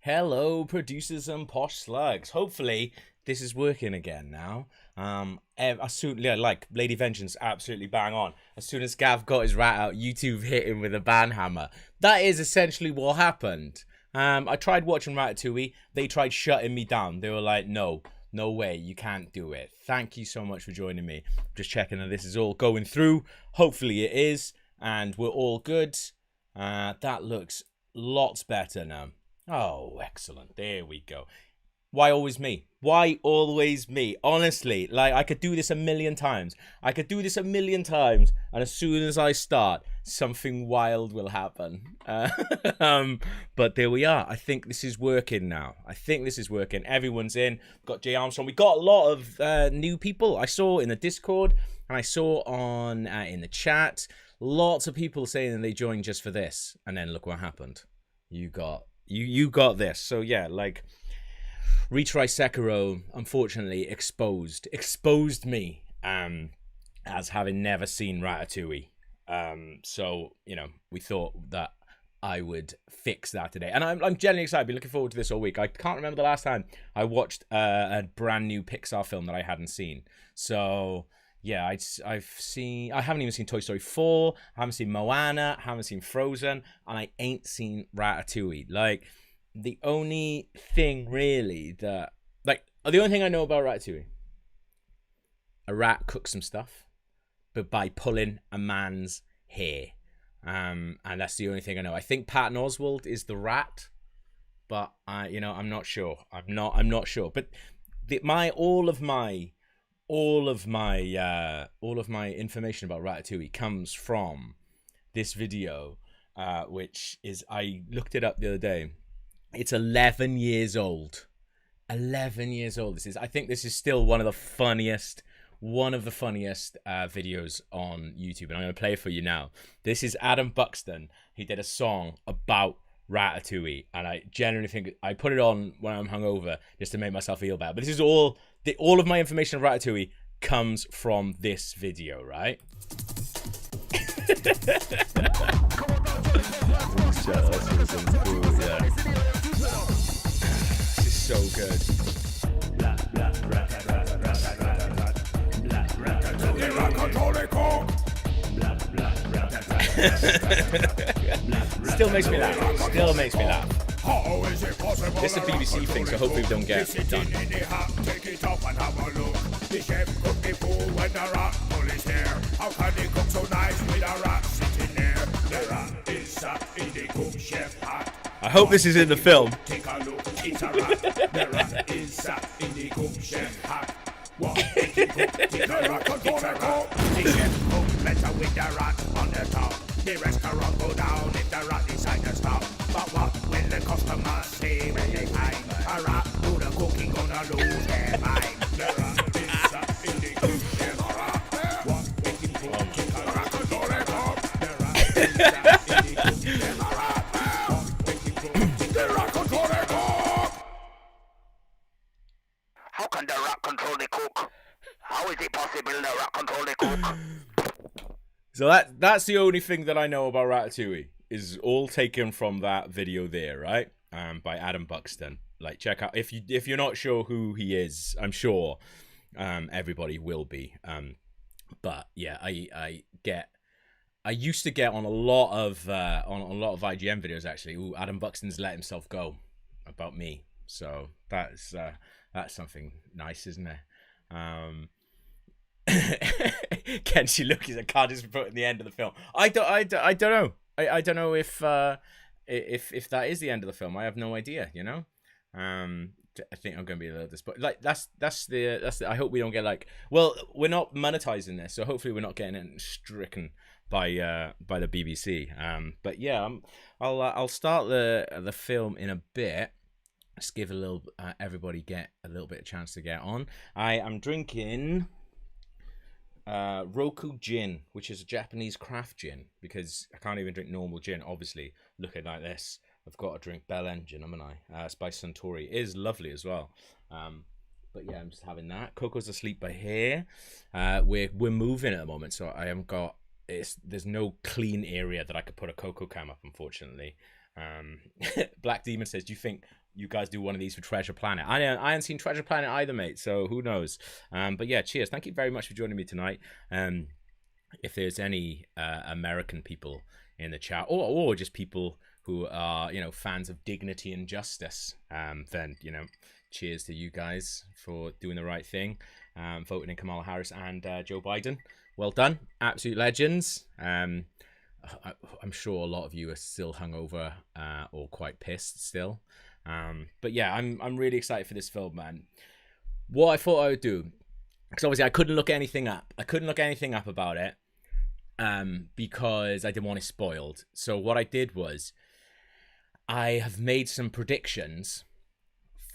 Hello, producers and posh slugs. Hopefully, this is working again now. As soon, yeah, like Lady Vengeance, absolutely bang on. As soon as Gav got his rat out, YouTube hit him with a ban hammer. That is essentially what happened. I tried watching Ratatouille. They tried shutting me down. They were like, no way, you can't do it. Thank you so much for joining me. Just checking that this is all going through. Hopefully it is, and we're all good. That looks lots better now. Oh, excellent. There we go. Why always me? Why always me? Honestly, like, I could do this a million times. And as soon as I start, something wild will happen. But there we are. I think this is working now. Everyone's in. Got Jay Armstrong. We got a lot of new people. I saw in the Discord, and I saw on in the chat, lots of people saying that they joined just for this. And then look what happened. You got this. So yeah, like, retry Sekiro unfortunately exposed me as having never seen Ratatouille. So, you know, we thought that I would fix that today, and I'm genuinely excited. I've been looking forward to this all week. I can't remember the last time I watched a brand new Pixar film that I hadn't seen. So yeah, I haven't even seen Toy Story 4, I haven't seen Moana, I haven't seen Frozen, and I ain't seen Ratatouille. Like, the only thing really the only thing I know about Ratatouille, a rat cooks some stuff, but by pulling a man's hair. And that's the only thing I know. I think Patton Oswalt is the rat, but I'm not sure. I'm not sure. But all of my information about Ratatouille comes from this video, which is, I looked it up the other day. It's 11 years old. 11 years old. I think this is still one of the funniest videos on YouTube, and I'm going to play it for you now. This is Adam Buxton. He did a song about Ratatouille, and I genuinely think I put it on when I'm hungover just to make myself feel bad. But this is all of my information of Ratatouille comes from this video, right? This is so good. Still makes me laugh. This is a BBC thing, so hopefully we don't get it done. Take it off and have a look. The chef cooked the food when the rat pulled his hair. How can they cook so nice with a rat sitting there? The rat is sat in the cook chef hat. I hope this is in the film. Take a look, it's a rat. The rat is sat in the cook chef hat. What make it cook? The rat control the cook. The chef cook better with the rat on the top. The restaurant go down if the rat decide to stop. But what will the customer say when they find a rat do the cooking gonna lose their mind? The rat is sat in the cook chef hat. What make it cook? The rat control the cook. The rat is sat in the cook chef hat. What make it cook? The rat control the cook. How can the rat control the cook? How is it possible the rat control the cook? So that's the only thing that I know about Ratatouille, is all taken from that video there, right? By Adam Buxton. Like, check out, if you're not sure who he is, I'm sure everybody will be. But yeah, I used to get on a lot of IGN videos actually. Ooh, Adam Buxton's let himself go about me. So that's something nice, isn't it? Can she look? He's a card is put in the end of the film. I don't know. I don't know if that is the end of the film. I have no idea. You know. I think I'm gonna be a little disappointed. Like that's the. I hope we don't get like. Well, we're not monetizing this, so hopefully we're not getting it stricken by the BBC. But yeah, I'll start the film in a bit. Let's give a little everybody get a little bit of chance to get on. I am drinking Roku gin, which is a Japanese craft gin, because I can't even drink normal gin. Obviously, looking like this, I've got to drink Bell Engine, haven't I? It's by Suntory. It is lovely as well. But yeah, I'm just having that. Coco's asleep by here. We're moving at the moment, so I haven't got. There's no clean area that I could put a Coco cam up, unfortunately. Black Demon says, do you think you guys do one of these for Treasure Planet? I haven't seen Treasure Planet either, mate, so who knows. But yeah, cheers. Thank you very much for joining me tonight. If there's any American people in the chat, or just people who are, fans of dignity and justice, then, cheers to you guys for doing the right thing, voting in Kamala Harris and Joe Biden. Well done. Absolute legends. I'm sure a lot of you are still hungover or quite pissed still. But yeah, I'm really excited for this film, man. What I thought I would do, because obviously I couldn't look anything up. I couldn't look anything up about it because I didn't want it spoiled. So what I did was I have made some predictions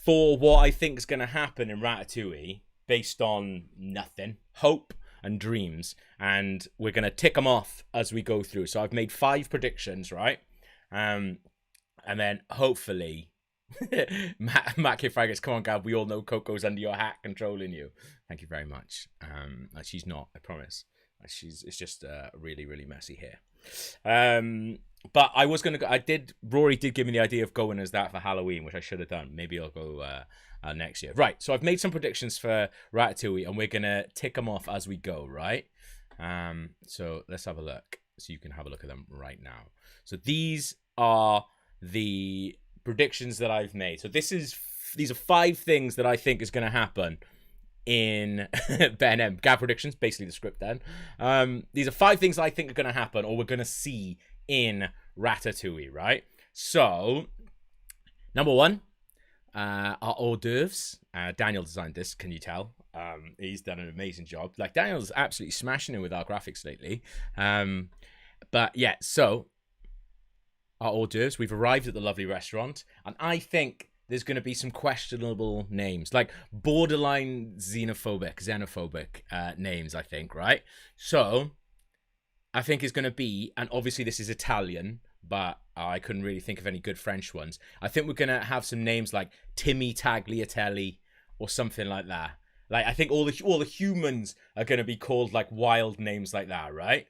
for what I think is going to happen in Ratatouille based on nothing, hope and dreams, and we're going to tick them off as we go through. So I've made 5 predictions, right? And then hopefully Matt Kifragus, come on, Gav, we all know Coco's under your hat controlling you. Thank you very much. She's not, I promise. It's just really, really messy here. But I was going to go, Rory did give me the idea of going as that for Halloween, which I should have done. Maybe I'll go next year. Right, so I've made some predictions for Ratatouille, and we're going to tick them off as we go, right? So let's have a look. So you can have a look at them right now. So these are the predictions that I've made. So these are 5 things that I think is going to happen in Ben M. Gav predictions, basically the script then. These are 5 things I think are going to happen or we're going to see in Ratatouille, right? So, number 1, our hors d'oeuvres. Daniel designed this, can you tell? He's done an amazing job. Like, Daniel's absolutely smashing it with our graphics lately. But yeah, so our hors d'oeuvres. We've arrived at the lovely restaurant, and I think there's going to be some questionable names, like borderline xenophobic names, I think, right? So I think it's going to be, and obviously this is Italian, but I couldn't really think of any good French ones. I think we're going to have some names like Timmy Tagliatelle or something like that. Like, I think all the humans are going to be called like wild names like that, right?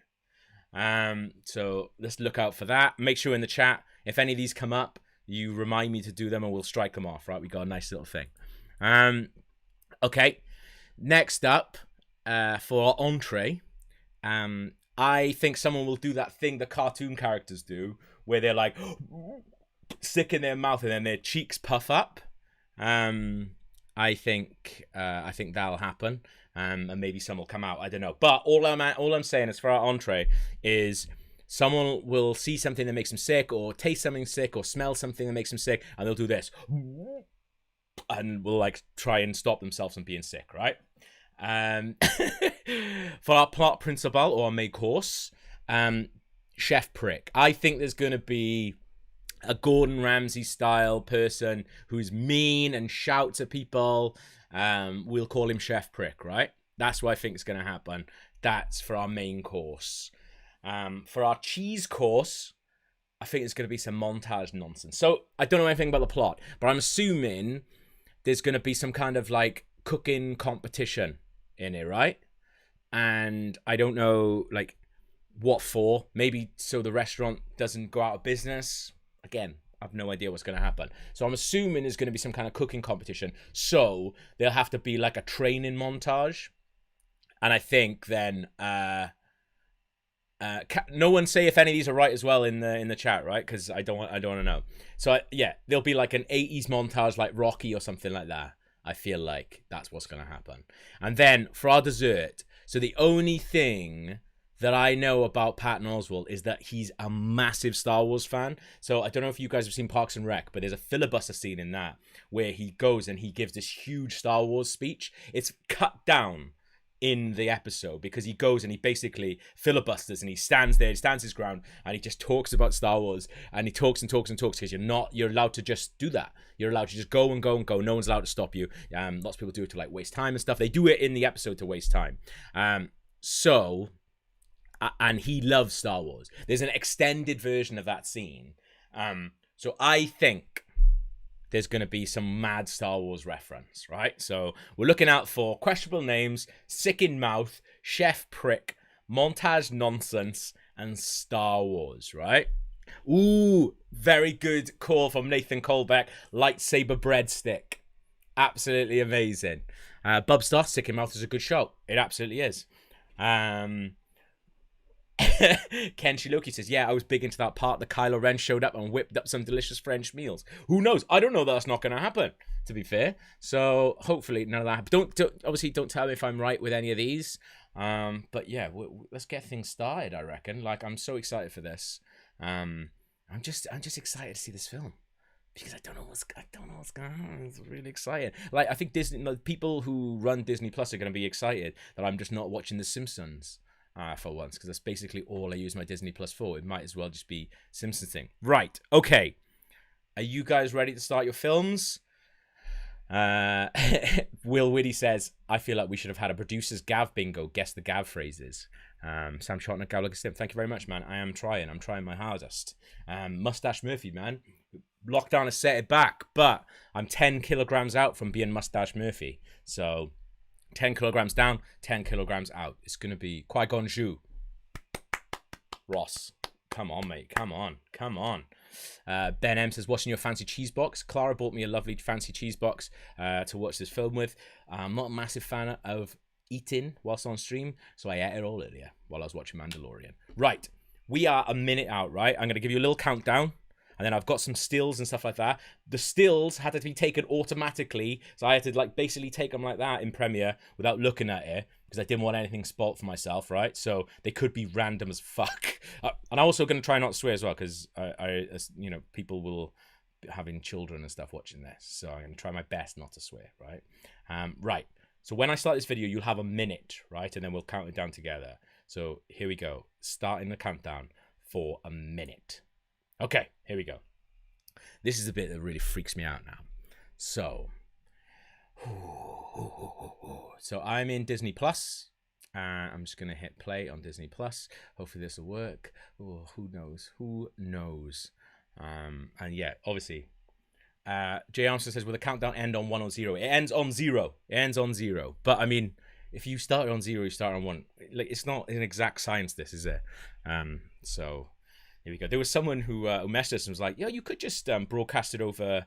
So let's look out for that. Make sure in the chat, if any of these come up, you remind me to do them and we'll strike them off, right? We got a nice little thing. Okay. Next up, for our entree, I think someone will do that thing the cartoon characters do, where they're like sick in their mouth and then their cheeks puff up. I think that'll happen. And maybe some will come out. I don't know. But all I'm saying is for our entree is someone will see something that makes them sick, or taste something sick, or smell something that makes them sick, and they'll do this, and will like try and stop themselves from being sick, right? For our plot principal or our main course, Chef Prick. I think there's going to be a Gordon Ramsay style person who's mean and shouts at people. We'll call him Chef Prick, right? That's what I think is going to happen. That's for our main course. For our cheese course, I think it's going to be some montage nonsense. So I don't know anything about the plot, but I'm assuming there's going to be some kind of like cooking competition in it, right? And I don't know like what for. Maybe so the restaurant doesn't go out of business. Again, I have no idea what's going to happen. So I'm assuming there's going to be some kind of cooking competition. So there'll have to be like a training montage. And I think then no one say if any of these are right as well in the chat, right? Because I don't want to know. So yeah, there'll be like an 80s montage like Rocky or something like that. I feel like that's what's going to happen. And then for our dessert, so the only thing that I know about Patton Oswalt is that he's a massive Star Wars fan. So I don't know if you guys have seen Parks and Rec, but there's a filibuster scene in that where he goes and he gives this huge Star Wars speech. It's cut down in the episode because he goes and he basically filibusters and he stands there, he stands his ground, and he just talks about Star Wars, and he talks and talks and talks because you're allowed to just do that. You're allowed to just go and go and go. No one's allowed to stop you. Lots of people do it to like waste time and stuff. They do it in the episode to waste time. And he loves Star Wars. There's an extended version of that scene. So I think there's going to be some mad Star Wars reference, right? So we're looking out for questionable names, sick in mouth, Chef Prick, montage nonsense, and Star Wars, right? Ooh, very good call from Nathan Colbeck. Lightsaber breadstick. Absolutely amazing. Bub Star, Sick in Mouth is a good show. It absolutely is. Ken Shiloki says, yeah, I was big into that part. The Kylo Ren showed up and whipped up some delicious French meals. Who knows? I don't know that's not going to happen, to be fair. So hopefully none of that happens. Obviously, don't tell me if I'm right with any of these. But yeah, let's get things started, I reckon. Like, I'm so excited for this. I'm just excited to see this film. Because I don't know what's going on. It's really exciting. Like, I think Disney, people who run Disney Plus are going to be excited that I'm just not watching The Simpsons for once, because that's basically all I use my Disney Plus for. It might as well just be Simpsons thing. Right. Okay. Are you guys ready to start your films? Will Whitty says, I feel like we should have had a producer's Gav bingo. Guess the Gav phrases. Sam Chotner, Gav like a Sim. Thank you very much, man. I am trying. I'm trying my hardest. Mustache Murphy, man. Lockdown has set it back, but I'm 10 kilograms out from being Mustache Murphy. So 10 kilograms down, 10 kilograms out. It's going to be Qui-Gon Jinn. Ross. Come on, mate. Come on. Ben M says, what's in your fancy cheese box? Clara bought me a lovely fancy cheese box to watch this film with. I'm not a massive fan of eating whilst on stream, so I ate it all earlier while I was watching Mandalorian. Right. We are a minute out, right? I'm going to give you a little countdown. And then I've got some stills and stuff like that. The stills had to be taken automatically. So I had to basically take them like that in Premiere without looking at it, because I didn't want anything spoilt for myself, right? So they could be random as fuck. And I'm also going to try not to swear as well, because people will be having children and stuff watching this. So I'm going to try my best not to swear, right? Right. So when I start this video, you'll have a minute, right? And then we'll count it down together. So here we go. Starting the countdown for a minute. Okay, here we go. This is a bit that really freaks me out now. So I'm in Disney Plus. I'm just going to hit play on Disney Plus. Hopefully this will work. Oh, who knows? And yeah, obviously. Jay Armstrong says, will the countdown end on 1 or 0? It ends on 0. But I mean, if you start on 0, you start on 1. Like, it's not an exact science, this, is it? So... here we go. There was someone who messaged us and was like, yeah, you could just broadcast it over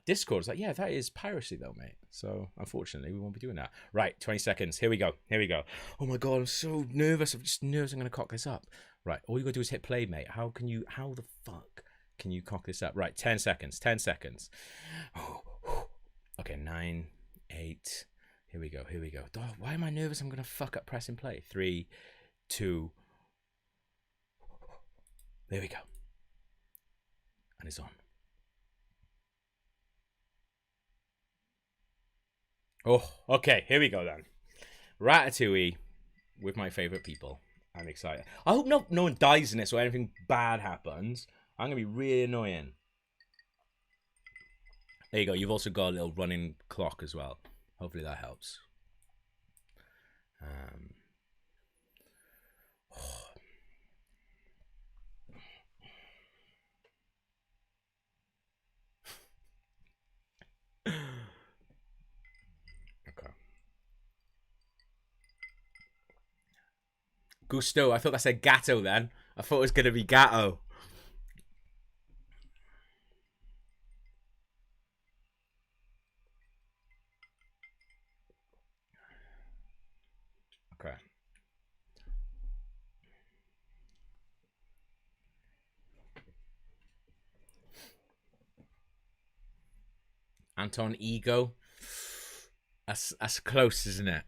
Discord. I was like, yeah, that is piracy though, mate. So unfortunately, we won't be doing that. Right, 20 seconds. Here we go. Oh my God, I'm so nervous. I'm just nervous I'm going to cock this up. Right, all you got to do is hit play, mate. How the fuck can you cock this up? Right, 10 seconds. Okay, 9, 8. Here we go. Oh, why am I nervous? I'm going to fuck up pressing play. 3, 2, there we go. And it's on. Oh, okay. Here we go then. Ratatouille with my favorite people. I'm excited. I hope no one dies in this or anything bad happens. I'm going to be really annoying. There you go. You've also got a little running clock as well. Hopefully that helps. Okay. Gusto. I thought that said gatto then. I thought it was going to be gatto. Okay. Anton Ego. That's close, isn't it?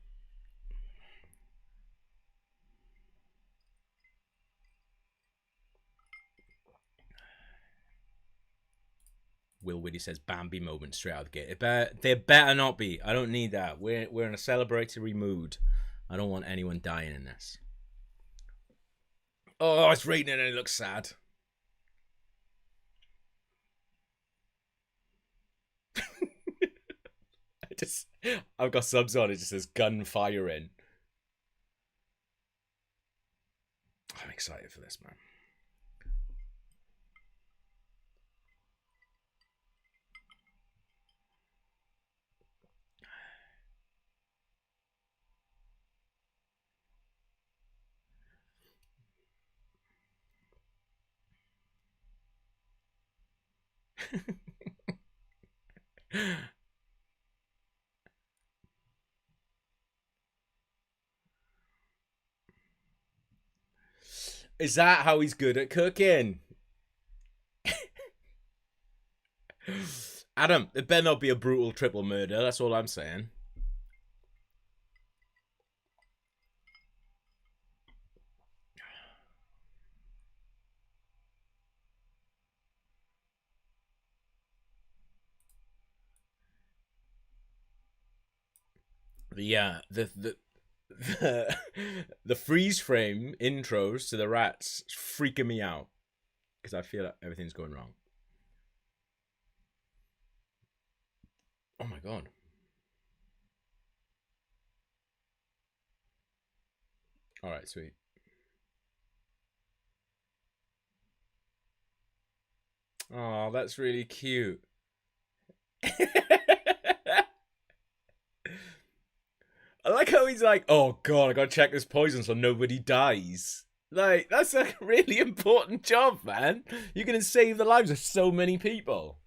Will Whitty says Bambi moment straight out of the gate. There better not be. I don't need that. We're in a celebratory mood. I don't want anyone dying in this. Oh, it's raining and it looks sad. I've got subs on. It just says gun firing. I'm excited for this, man. Is that how he's good at cooking? Adam, it better not be a brutal triple murder. That's all I'm saying. Yeah, the freeze frame intros to the rats is freaking me out because I feel like everything's going wrong. Oh my god. All right, sweet. Oh, that's really cute. I like how he's like, oh god, I gotta check this poison so nobody dies. Like, that's a really important job, man. You're gonna save the lives of so many people.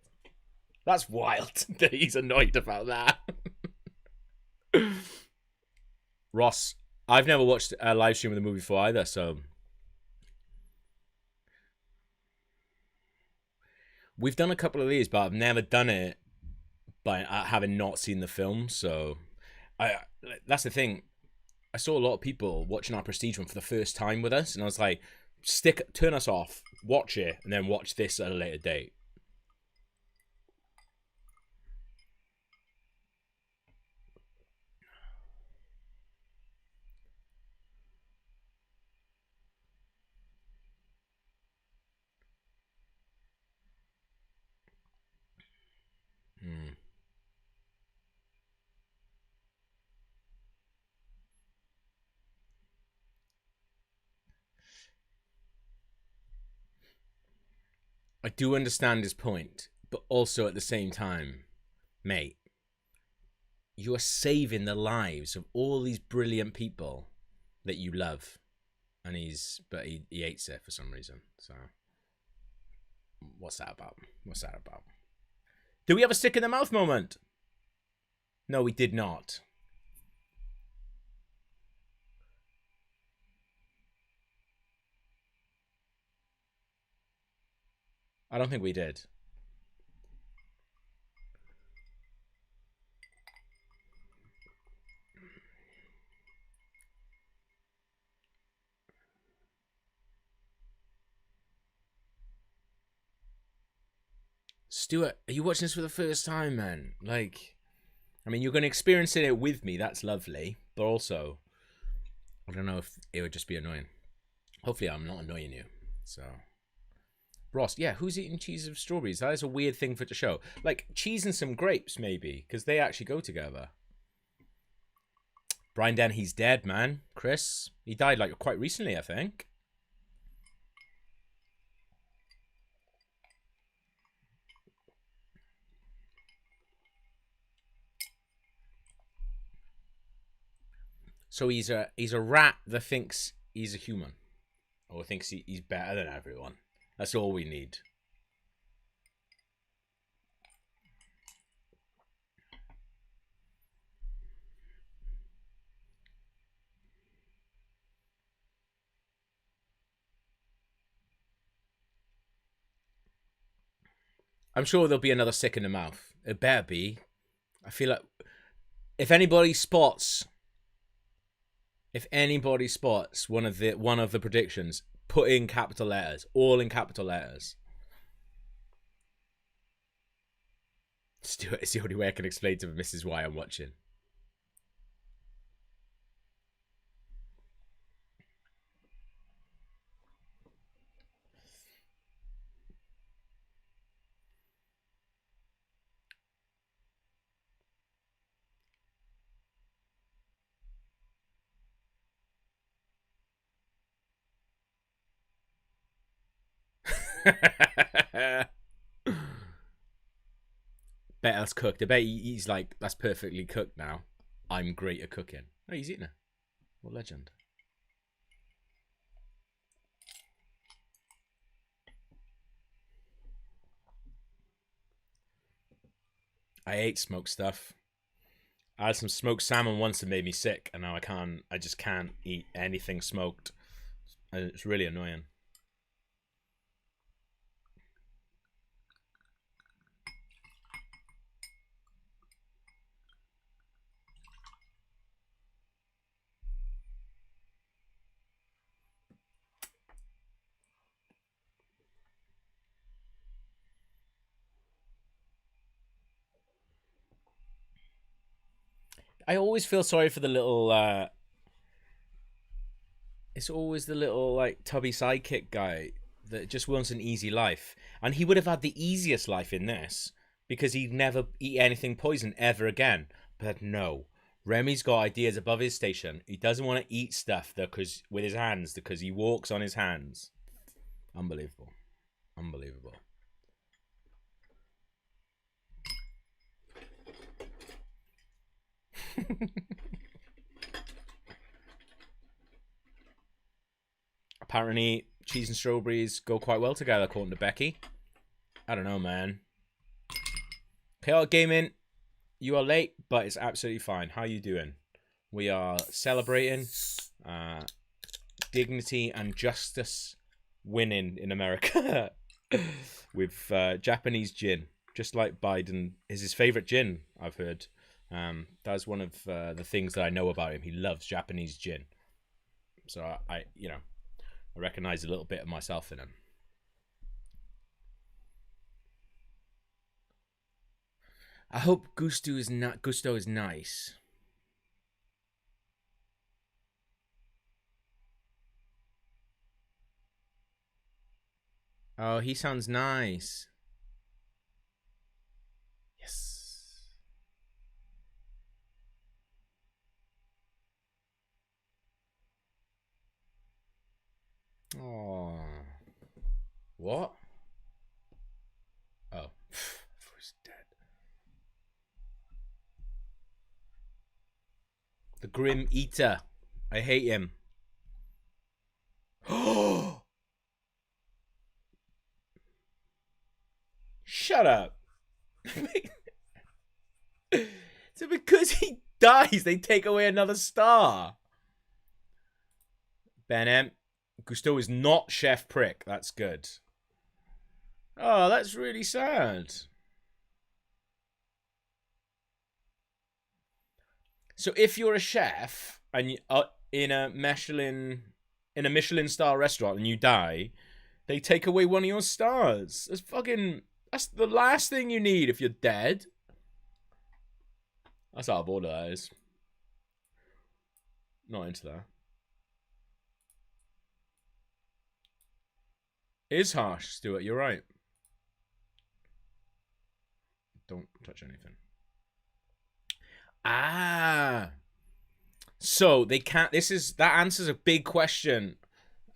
That's wild that he's annoyed about that. Ross, I've never watched a live stream of the movie before either, so we've done a couple of these, but I've never done it by having not seen the film. So, that's the thing. I saw a lot of people watching our Prestige one for the first time with us, and I was like, turn us off, watch it, and then watch this at a later date. I do understand his point, but also at the same time, mate, you are saving the lives of all these brilliant people that you love, and but he hates it for some reason. So, what's that about? What's that about? Do we have a stick in the mouth moment? No, we did not. I don't think we did. Stuart, are you watching this for the first time, man? Like, I mean, you're going to experience it with me. That's lovely. But also, I don't know if it would just be annoying. Hopefully, I'm not annoying you. So, Ross, yeah, who's eating cheese of strawberries? That is a weird thing for it to show. Like, cheese and some grapes, maybe, because they actually go together. Brian Den, he's dead, man. Chris, he died, like, quite recently, I think. So he's a rat that thinks he's a human, or thinks he's better than everyone. That's all we need. I'm sure there'll be another sick in the mouth. It better be. I feel like if anybody spots one of the predictions, put in capital letters, all in capital letters. Stuart, it's the only way I can explain to Mrs. why I'm watching. Bet that's cooked. I bet he's like, that's perfectly cooked now. I'm great at cooking. Oh, he's eating it. What legend. I ate smoked stuff. I had some smoked salmon once and made me sick, and now I just can't eat anything smoked. It's really annoying. I always feel sorry for the little it's always the little like tubby sidekick guy that just wants an easy life. And he would have had the easiest life in this because he'd never eat anything poison ever again. But no. Remy's got ideas above his station. He doesn't want to eat stuff with his hands because he walks on his hands. Unbelievable. Unbelievable. Apparently, cheese and strawberries go quite well together, according to Becky. I don't know, man. Chaotic Gaming, you are late, but it's absolutely fine. How you doing? We are celebrating dignity and justice winning in America with Japanese gin. Just like Biden is his favorite gin, I've heard. That's one of the things that I know about him. He loves Japanese gin. So I recognize a little bit of myself in him. I hope Gusto is nice. Oh, he sounds nice. Yes. Oh. What? Oh. He's dead. The Grim Eater. I hate him. Oh! Shut up. So because he dies, they take away another star. Ben M. Gusto is not Chef Prick. That's good. Oh, that's really sad. So if you're a chef and you are in a Michelin star restaurant and you die, they take away one of your stars. That's the last thing you need if you're dead. That's out of order, that is. Not into that. It is harsh, Stuart. You're right. Don't touch anything. Ah. So they can't. That answers a big question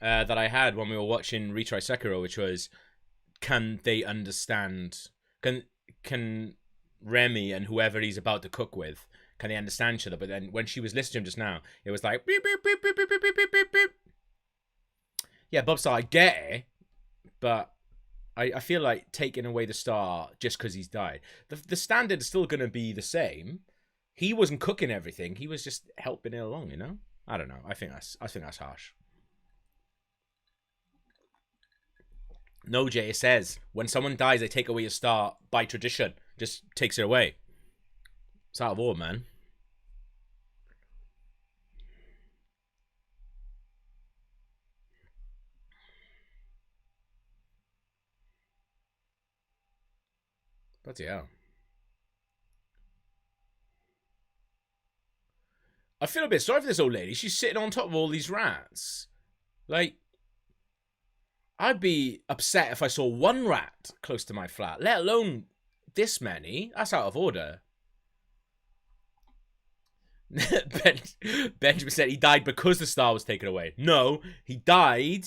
that I had when we were watching Retry Sekiro, which was, can they understand? Can Remy and whoever he's about to cook with, can they understand each other? But then when she was listening to him just now, it was like beep beep beep beep beep beep beep beep beep. Yeah, Bobstar, I get it, but I feel like taking away the star just because he's died. The standard is still going to be the same. He wasn't cooking everything. He was just helping it along, you know? I don't know. I think that's harsh. No, Jay, it says when someone dies, they take away your star by tradition. Just takes it away. It's out of order, man. Bloody hell. I feel a bit sorry for this old lady. She's sitting on top of all these rats. Like, I'd be upset if I saw one rat close to my flat, let alone this many. That's out of order. Benjamin said he died because the star was taken away. No, he died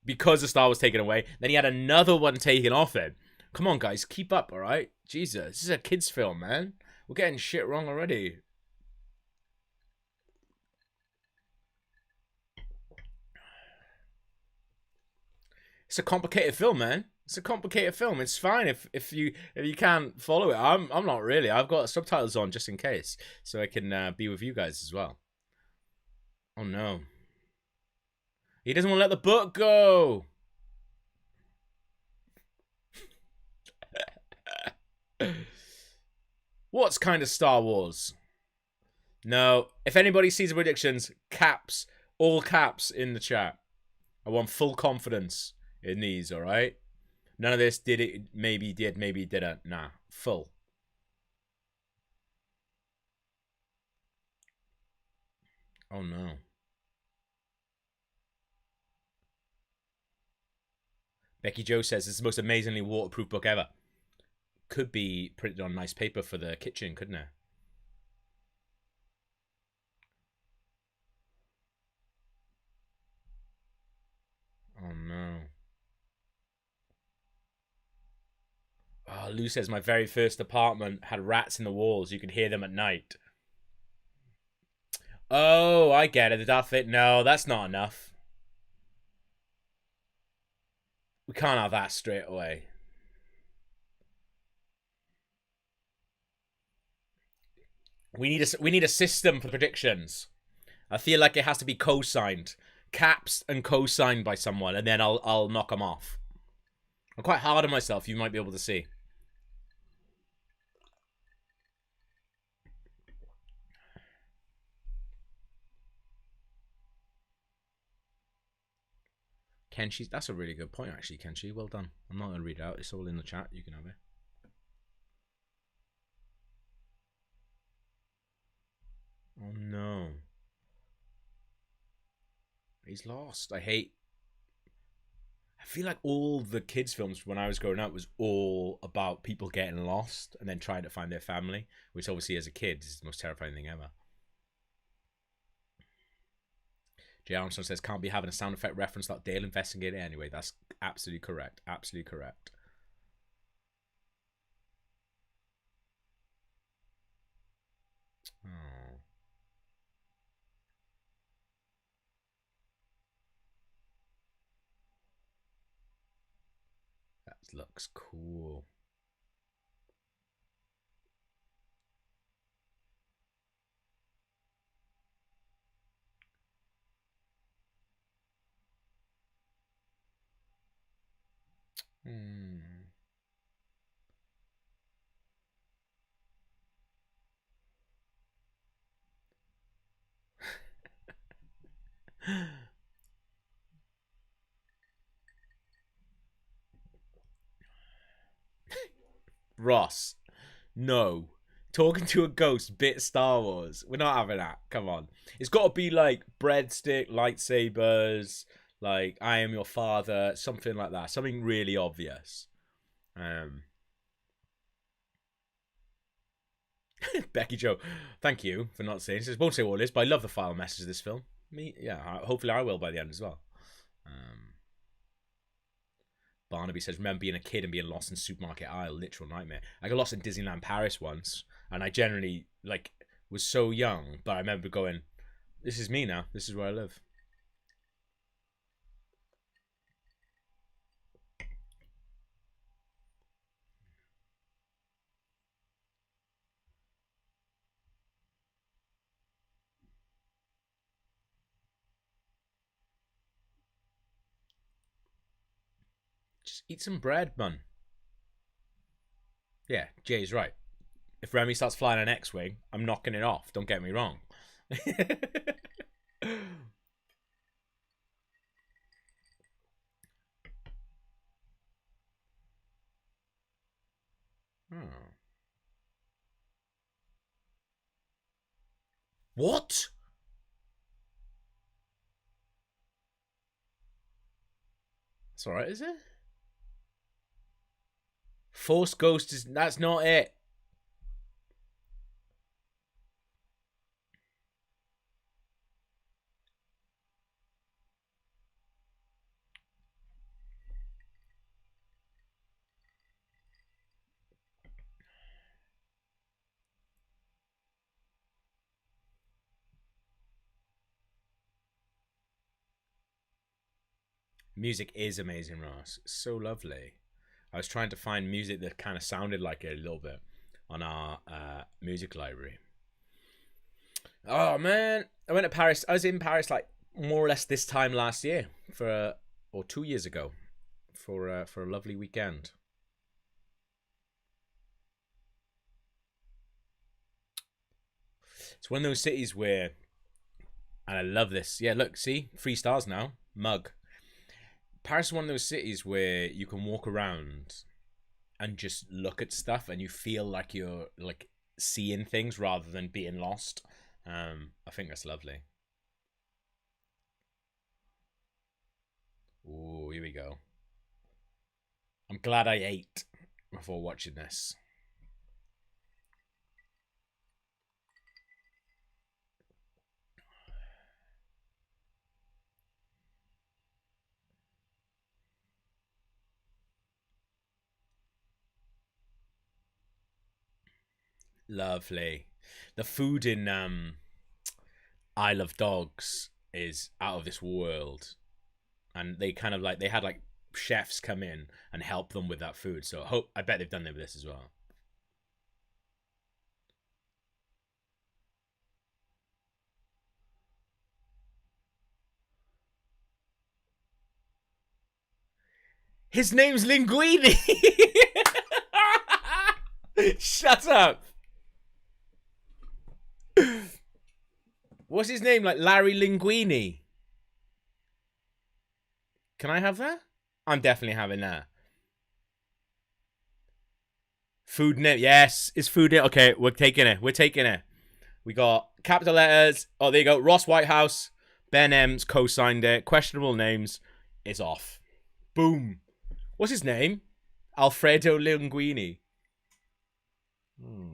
because the star was taken away. Then he had another one taken off him. Come on, guys, keep up, all right? Jesus, this is a kid's film, man. We're getting shit wrong already. It's a complicated film, man. It's a complicated film. It's fine if you can't follow it. I'm not really. I've got subtitles on just in case, so I can be with you guys as well. Oh no. He doesn't want to let the book go. What's kind of Star Wars? No. If anybody sees the predictions, caps, all caps in the chat. I want full confidence in these, alright? None of this did it, maybe did, maybe didn't. Nah, full. Oh no. Becky Joe says it's the most amazingly waterproof book ever. Could be printed on nice paper for the kitchen, couldn't it? Oh no. Oh, Lou says my very first apartment had rats in the walls. You could hear them at night. Oh, I get it. The Darth Vader. No, that's not enough. We can't have that straight away. We need a system for predictions. I feel like it has to be co-signed, caps and co-signed by someone, and then I'll knock them off. I'm quite hard on myself. You might be able to see. Kenshi, that's a really good point, actually, Kenshi. Well done. I'm not going to read it out. It's all in the chat. You can have it. Oh, no. He's lost. I feel like all the kids' films when I was growing up was all about people getting lost and then trying to find their family, which obviously as a kid is the most terrifying thing ever. Jay Armstrong says, can't be having a sound effect reference like Dale investigated anyway. That's absolutely correct. Absolutely correct. Oh. That looks cool. Ross, no. Talking to a ghost, bit Star Wars. We're not having that. Come on. It's got to be like breadstick, lightsabers, like I am your father, something like that. Something really obvious. Becky Joe, thank you for not saying. She says, won't say what it is, but I love the final message of this film. Me, yeah, hopefully I will by the end as well. Barnaby says, remember being a kid and being lost in supermarket aisle, literal nightmare. I got lost in Disneyland Paris once, and I generally like was so young, but I remember going, this is me now. This is where I live. Just eat some bread, man. Yeah, Jay's right. If Remy starts flying an X-Wing, I'm knocking it off. Don't get me wrong. Oh. What? That's alright, is it? Force Ghost is... That's not it. Music is amazing, Ross. So lovely. I was trying to find music that kind of sounded like it a little bit on our music library. Oh man, I went to Paris. I was in Paris like more or less this time last year or 2 years ago for a lovely weekend. It's one of those cities where, and I love this. Yeah, look, see, 3 stars now. Mug. Paris is one of those cities where you can walk around and just look at stuff, and you feel like you're like seeing things rather than being lost. I think that's lovely. Ooh, here we go. I'm glad I ate before watching this. Lovely. The food in I Love Dogs is out of this world. And they kind of like, they had like chefs come in and help them with that food. So I bet they've done it with this as well. His name's Linguini. Shut up. What's his name? Like Larry Linguini. Can I have that? I'm definitely having that. Food name. Yes, it's food name. Okay, we're taking it. We're taking it. We got capital letters. Oh, there you go. Ross Whitehouse. Ben M's co-signed it. Questionable names. It's off. Boom. What's his name? Alfredo Linguini. Oh.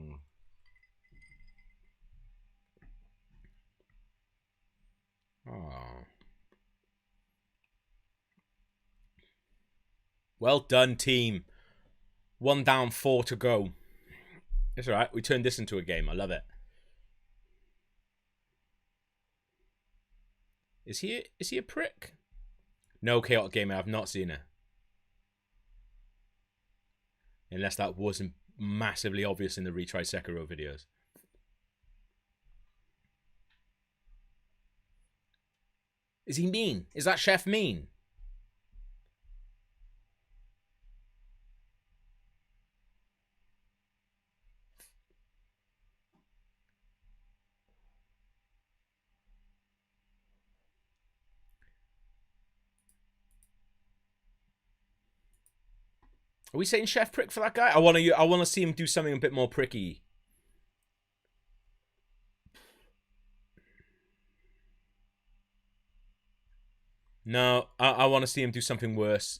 Well done, team. 1 down, 4 to go. It's alright. We turned this into a game. I love it. Is he a prick? No, Chaotic Gamer. I've not seen it. Unless that wasn't massively obvious in the retry Sekiro videos. Is he mean? Is that chef mean? Are we saying chef prick for that guy? I want to see him do something a bit more pricky. No, I want to see him do something worse.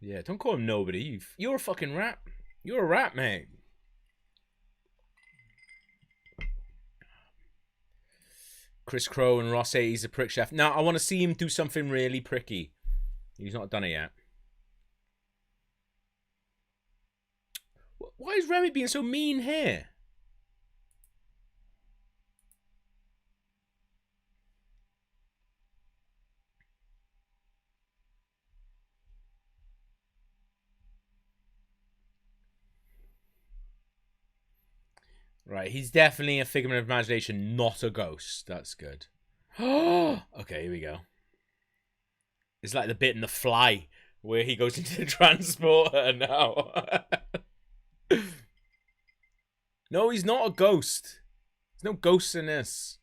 Yeah, don't call him nobody. You're a fucking rat. You're a rat, mate. Chris Crow and Ross say he's a prick chef. No, I want to see him do something really pricky. He's not done it yet. Why is Remy being so mean here? Right, he's definitely a figment of imagination, not a ghost. That's good. Okay, here we go. It's like the bit in The Fly where he goes into the transporter now. No, he's not a ghost. There's no ghosts in this.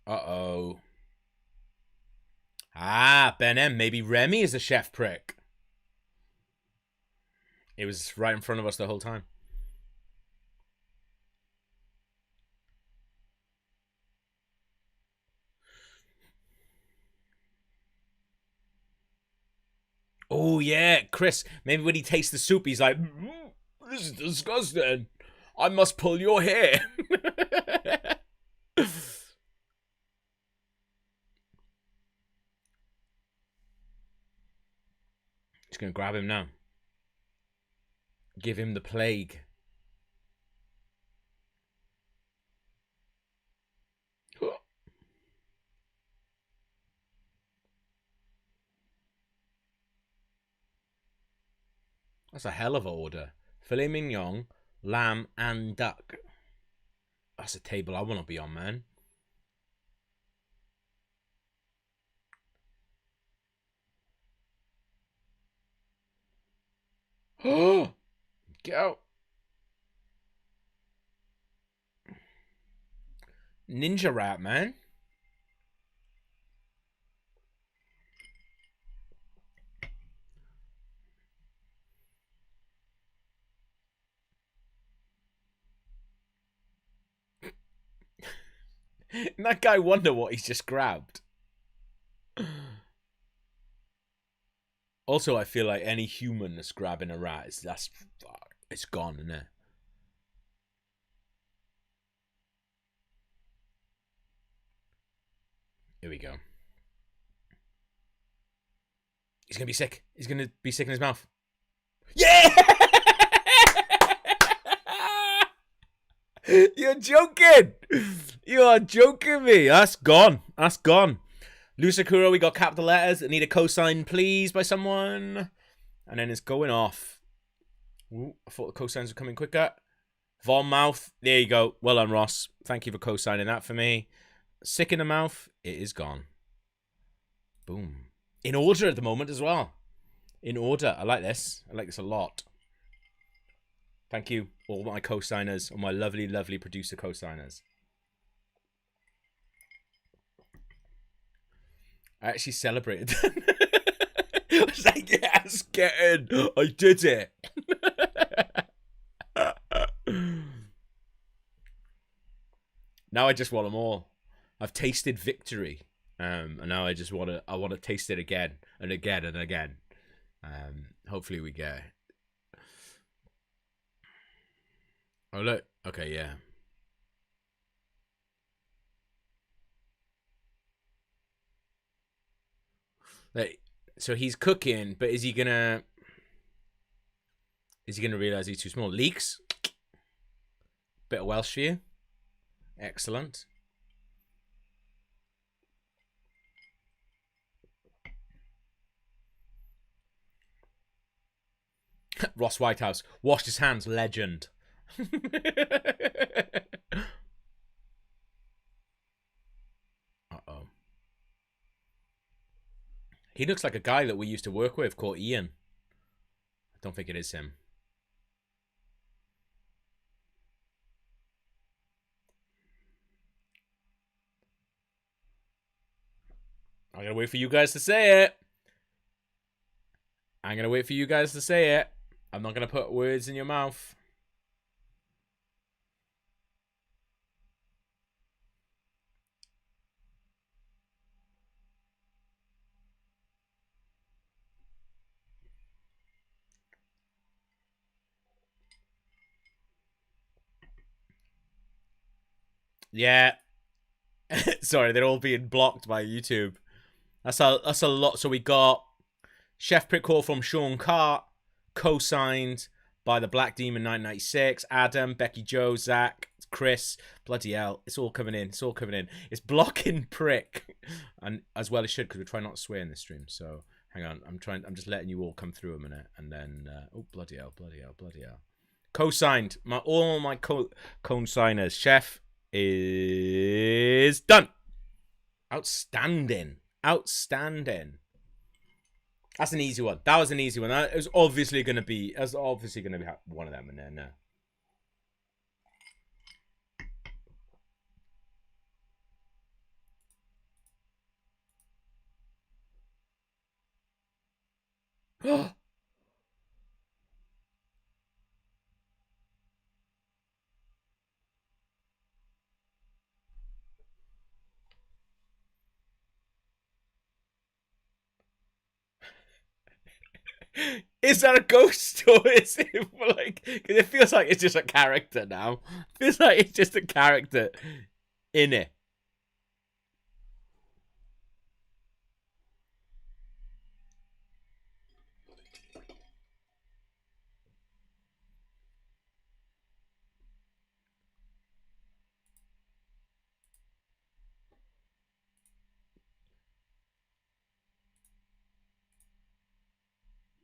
Uh-oh. Ah, Ben M. Maybe Remy is a chef prick. It was right in front of us the whole time. Oh, yeah, Chris. Maybe when he tastes the soup, he's like, this is disgusting. I must pull your hair. Just gonna grab him now. Give him the plague. That's a hell of an order. Filet mignon, lamb, and duck. That's a table I want to be on, man. Oh, go. Ninja rat, man. That guy wonder what he's just grabbed. Also, I feel like any human that's grabbing a rat it's gone, isn't it? Here we go. He's gonna be sick. He's gonna be sick in his mouth. Yeah! You're joking! You are joking me. That's gone. That's gone. Sekiro, we got capital letters. I need a cosign, please, by someone. And then it's going off. Ooh, I thought the cosigns were coming quicker. Von mouth. There you go. Well done, Ross. Thank you for cosigning that for me. Sick in the mouth. It is gone. Boom. In order at the moment as well. In order. I like this. I like this a lot. Thank you, all my co-signers, all my lovely, lovely producer co-signers. I actually celebrated. I was like, yes, get in. I did it. Now I just want them all. I've tasted victory. And now I just want to taste it again and again and again. Hopefully we get it. Oh, look. Okay, yeah. Like, so he's cooking, but is he gonna realize he's too small? Leeks. Bit of Welsh for you. Excellent. Ross Whitehouse washed his hands. Legend. Uh-oh. He looks like a guy that we used to work with called Ian. I don't think it is him. I'm gonna wait for you guys to say it. I'm gonna wait for you guys to say it. I'm not gonna put words in your mouth. Yeah. Sorry, they're all being blocked by YouTube. That's a lot. So we got Chef Prick Call from Sean Cart, co-signed by the Black Demon 996, Adam, Becky Joe, Zach, Chris. Bloody hell, it's all coming in. It's all coming in. It's blocking Prick, and as well as should, because we're trying not to swear in this stream. So hang on, I'm just letting you all come through a minute, and then oh bloody hell, bloody hell, bloody hell. Co-signed. All my co-signers. Chef is done. Outstanding. Outstanding. That's an easy one. That was an easy one. It was obviously going to be. It was obviously going to be one of them, and then. Is that a ghost or is it like? Because it feels like it's just a character now. It feels like it's just a character in it.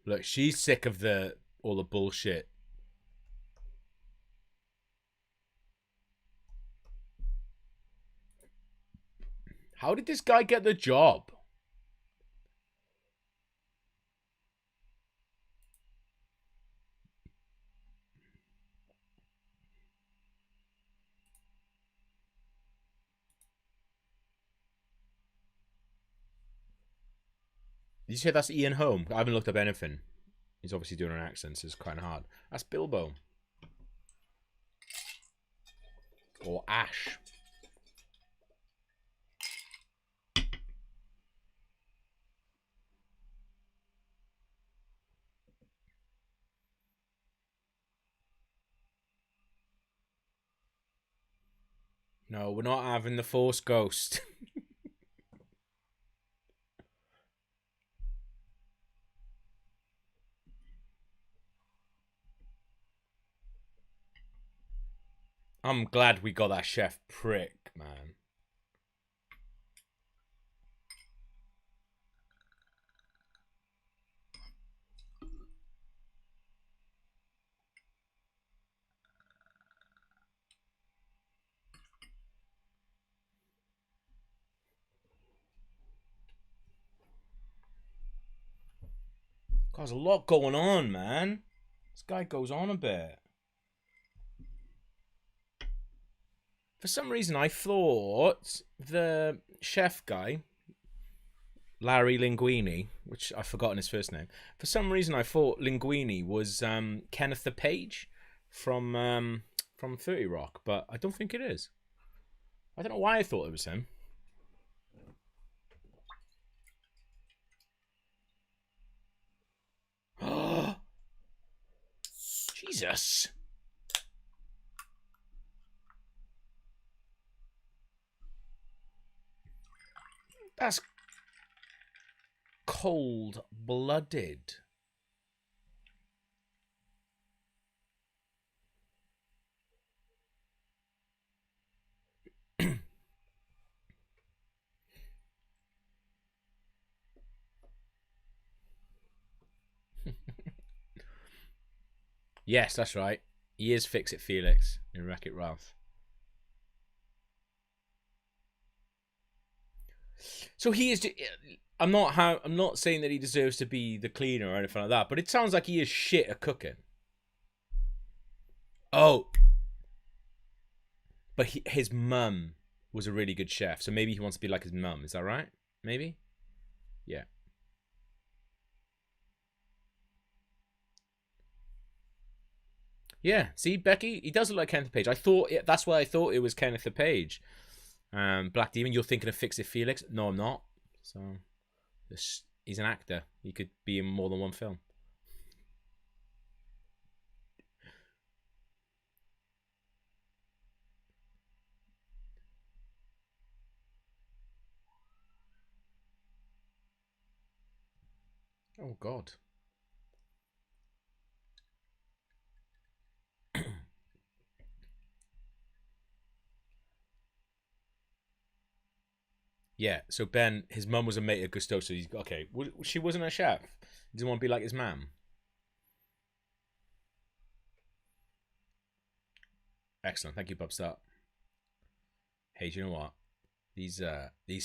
Look, she's sick of all the bullshit. How did this guy get the job? Did you say that's Ian Holm? I haven't looked up anything. He's obviously doing an accent, so it's quite hard. That's Bilbo. Or Ash. No, we're not having the Force Ghost. I'm glad we got that chef prick, man. God, there's a lot going on, man. This guy goes on a bit. For some reason, I thought the chef guy, Larry Linguini, which I've forgotten his first name. For some reason, I thought Linguini was Kenneth the Page from 30 Rock, but I don't think it is. I don't know why I thought it was him. Jesus. That's cold-blooded. Yes, that's right. He is Fix-It Felix in Wreck-It Ralph. So he is. I'm not saying that he deserves to be the cleaner or anything like that, but it sounds like he is shit at cooking. Oh, but his mum was a really good chef, so maybe he wants to be like his mum. Is that right? Maybe. Yeah. Yeah. See, Becky, he does look like Kenneth Page. That's why I thought it was Kenneth the Page. Black Demon, you're thinking of Fix-It Felix? No, I'm not. So, he's an actor. He could be in more than one film. Oh, God. Yeah, so Ben, his mum was a mate at Gusto, so he's okay. She wasn't a chef. He didn't want to be like his mum. Excellent, thank you, Bubstart. Hey, do you know what? These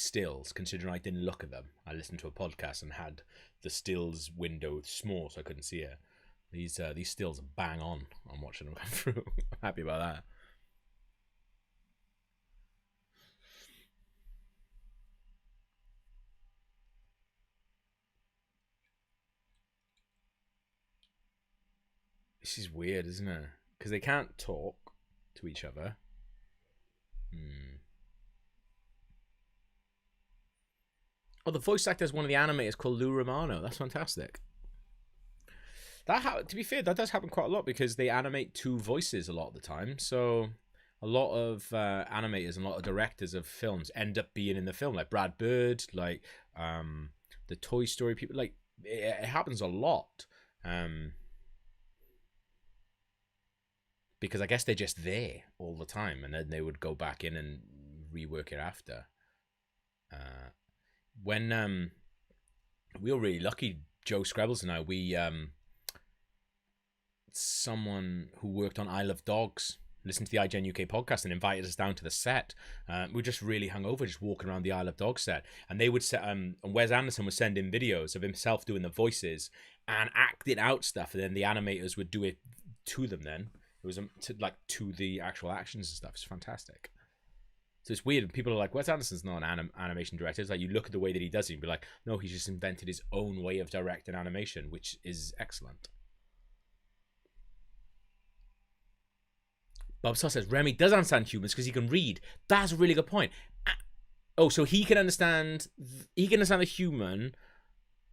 stills, considering I didn't look at them, I listened to a podcast and had the stills window small, so I couldn't see it. These stills are bang on. I'm watching them come through. I'm happy about that. This is weird, isn't it? Because they can't talk to each other. Oh, the voice actor is one of the animators called Lou Romano. That's fantastic. To be fair, that does happen quite a lot because they animate two voices a lot of the time. So a lot of animators and a lot of directors of films end up being in the film, like Brad Bird, like the Toy Story people. Like it happens a lot. Because I guess they're just there all the time, and then they would go back in and rework it after. When we were really lucky Joe Screbbles and I, someone who worked on I Love Dogs listened to the IGN UK podcast and invited us down to the set. We were just really hungover, just walking around the I Love Dogs set, and they would set. And Wes Anderson was sending videos of himself doing the voices and acting out stuff, and then the animators would do it to them. Then it was to the actual actions and stuff. It's fantastic. So it's weird. People are like, Wes Anderson's not an animation director. It's like you look at the way that he does it and be like, no, he's just invented his own way of directing animation, which is excellent. Bob Saw says Remy does understand humans because he can read. That's a really good point. Oh, so he can understand the human,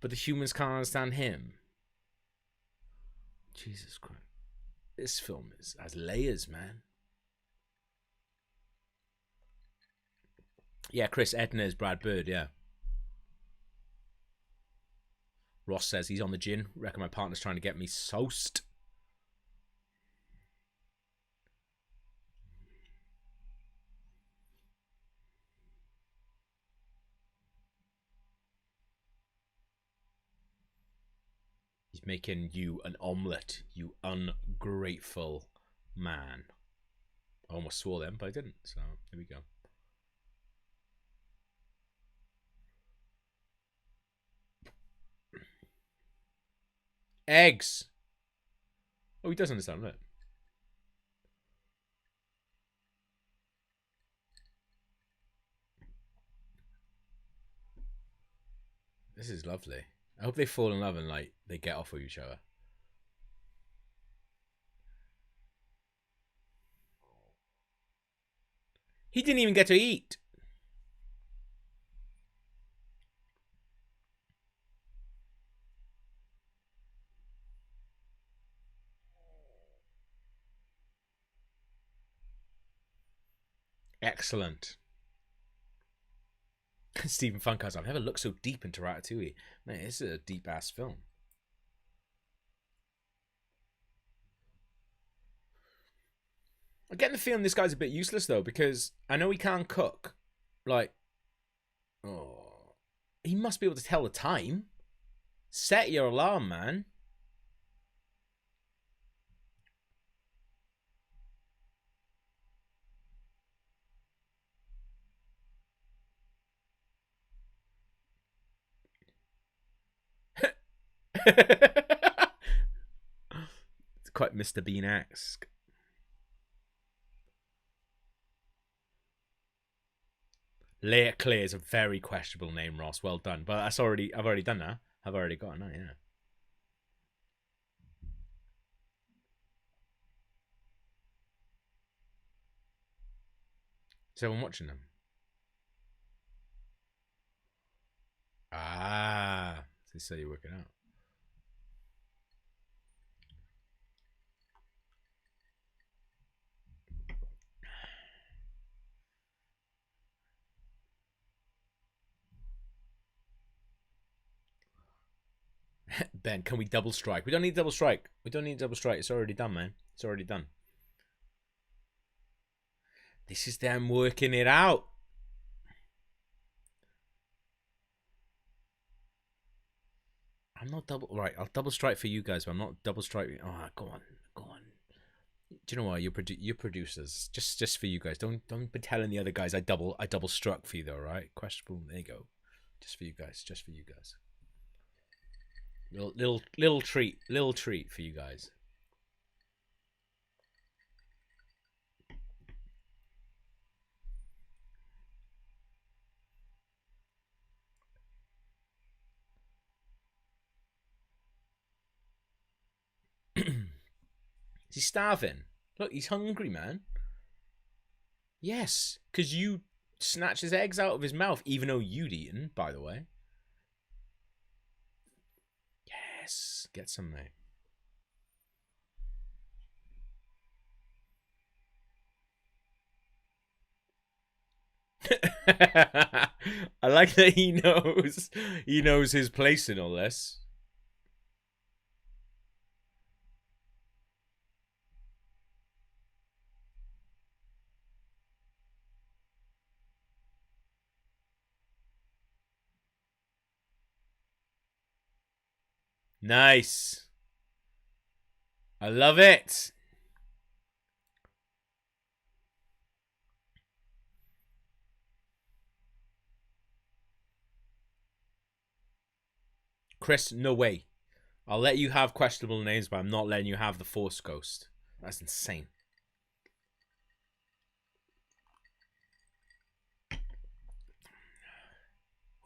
but the humans can't understand him. Jesus Christ. This film has layers, man. Yeah, Chris Edna is Brad Bird, yeah. Ross says he's on the gin. Reckon my partner's trying to get me soused. He's making you an omelette, you ungrateful man. I almost swore then, but I didn't. So, here we go. Eggs. Oh, he does understand that. This is lovely. I hope they fall in love and like they get off with each other. He didn't even get to eat. Excellent. Stephen Funkhouse, I've never looked so deep into Ratatouille. Man, this is a deep ass film. I get the feeling this guy's a bit useless though, because I know he can't cook. Like, oh, he must be able to tell the time. Set your alarm, man. It's quite Mr. Bean-esque. Leia Clear is a very questionable name, Ross. Well done. But I've already done that. I've already got it now, yeah. So I'm watching them. Ah, so you're working out. Ben, can we double strike? We don't need double strike. We don't need double strike. It's already done, man. It's already done. This is them working it out. I'm not double. Right, I'll double strike for you guys, but I'm not double strike. Oh, go on, go on. Do you know what? You're producers. Just for you guys. Don't be telling the other guys I double struck for you though, right? Questionable. There you go. Just for you guys. Just for you guys. Little treat for you guys. Is he starving? Look, he's hungry, man. Yes, because you snatched his eggs out of his mouth, even though you'd eaten, by the way. Yes, get some, mate. I like that he knows his place in all this. Nice. I love it. Chris, no way. I'll let you have questionable names, but I'm not letting you have the Force Ghost. That's insane.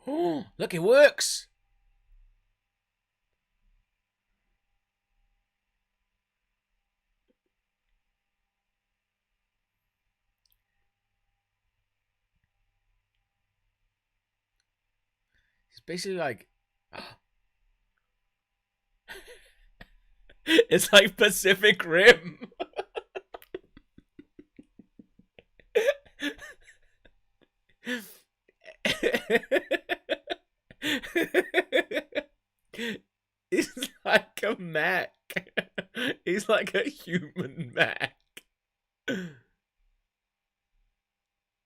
Oh, look, it works. It's basically like... It's like Pacific Rim. He's like a mech. He's like a human mech.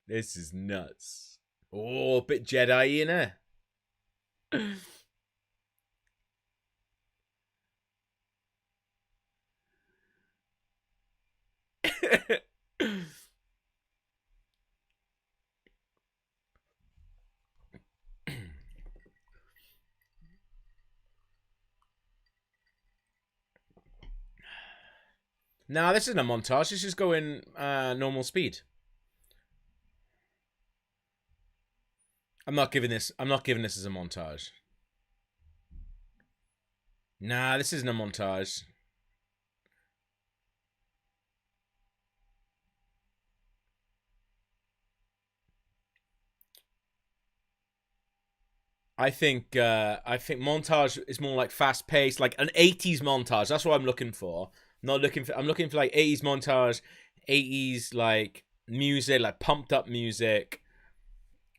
This is nuts. Oh, a bit Jedi in it. Nah, this isn't a montage. This is going normal speed. I'm not giving this as a montage. Nah, this isn't a montage. I think montage is more like fast paced, like an 80s montage. That's what I'm looking for. I'm looking for like 80s montage, 80s like music, like pumped up music.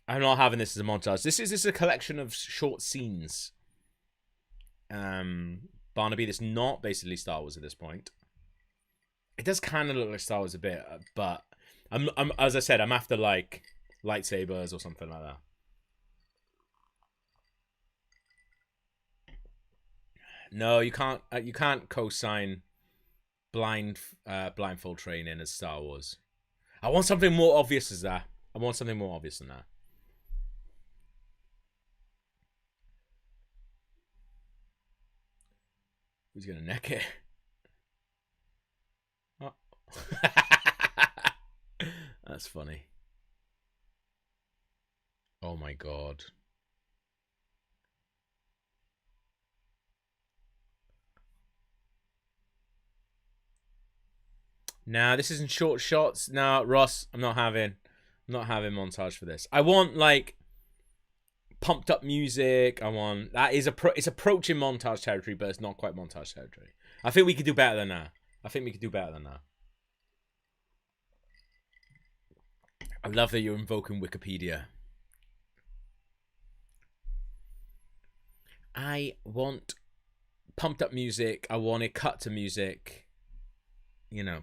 I'm not having this as a montage. This is a collection of short scenes. Barnaby, that's not basically Star Wars at this point. It does kind of look like Star Wars a bit, but I'm as I said, I'm after like lightsabers or something like that. No, you can't co-sign blindfold training as Star Wars. I want something more obvious as that. I want something more obvious than that. Who's gonna neck it? Oh. That's funny. Oh my god. Nah, this isn't short shots. Nah, Ross, I'm not having montage for this. I want like pumped up music. I want it's approaching montage territory, but it's not quite montage territory. I think we could do better than that. I love that you're invoking Wikipedia. I want pumped up music. I want it cut to music. You know.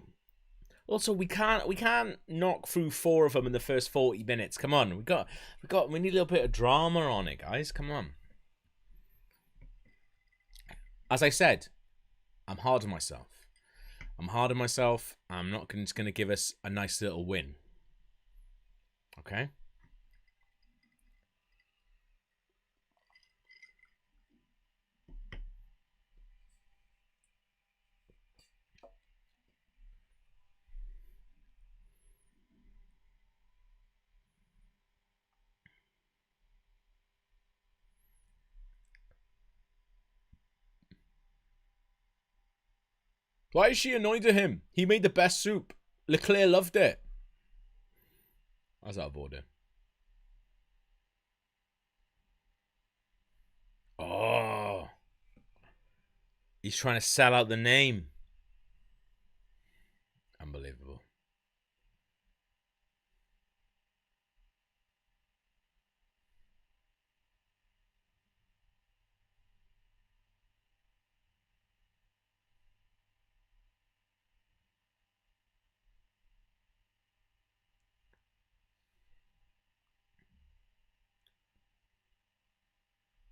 Also, we can't knock through 4 of them in the first 40 minutes. Come on, we need a little bit of drama on it, guys. Come on. As I said, I'm hard on myself. I'm not just gonna give us a nice little win. Okay. Why is she annoyed at him? He made the best soup. Leclerc loved it. I was out of order. Oh. He's trying to sell out the name. Unbelievable.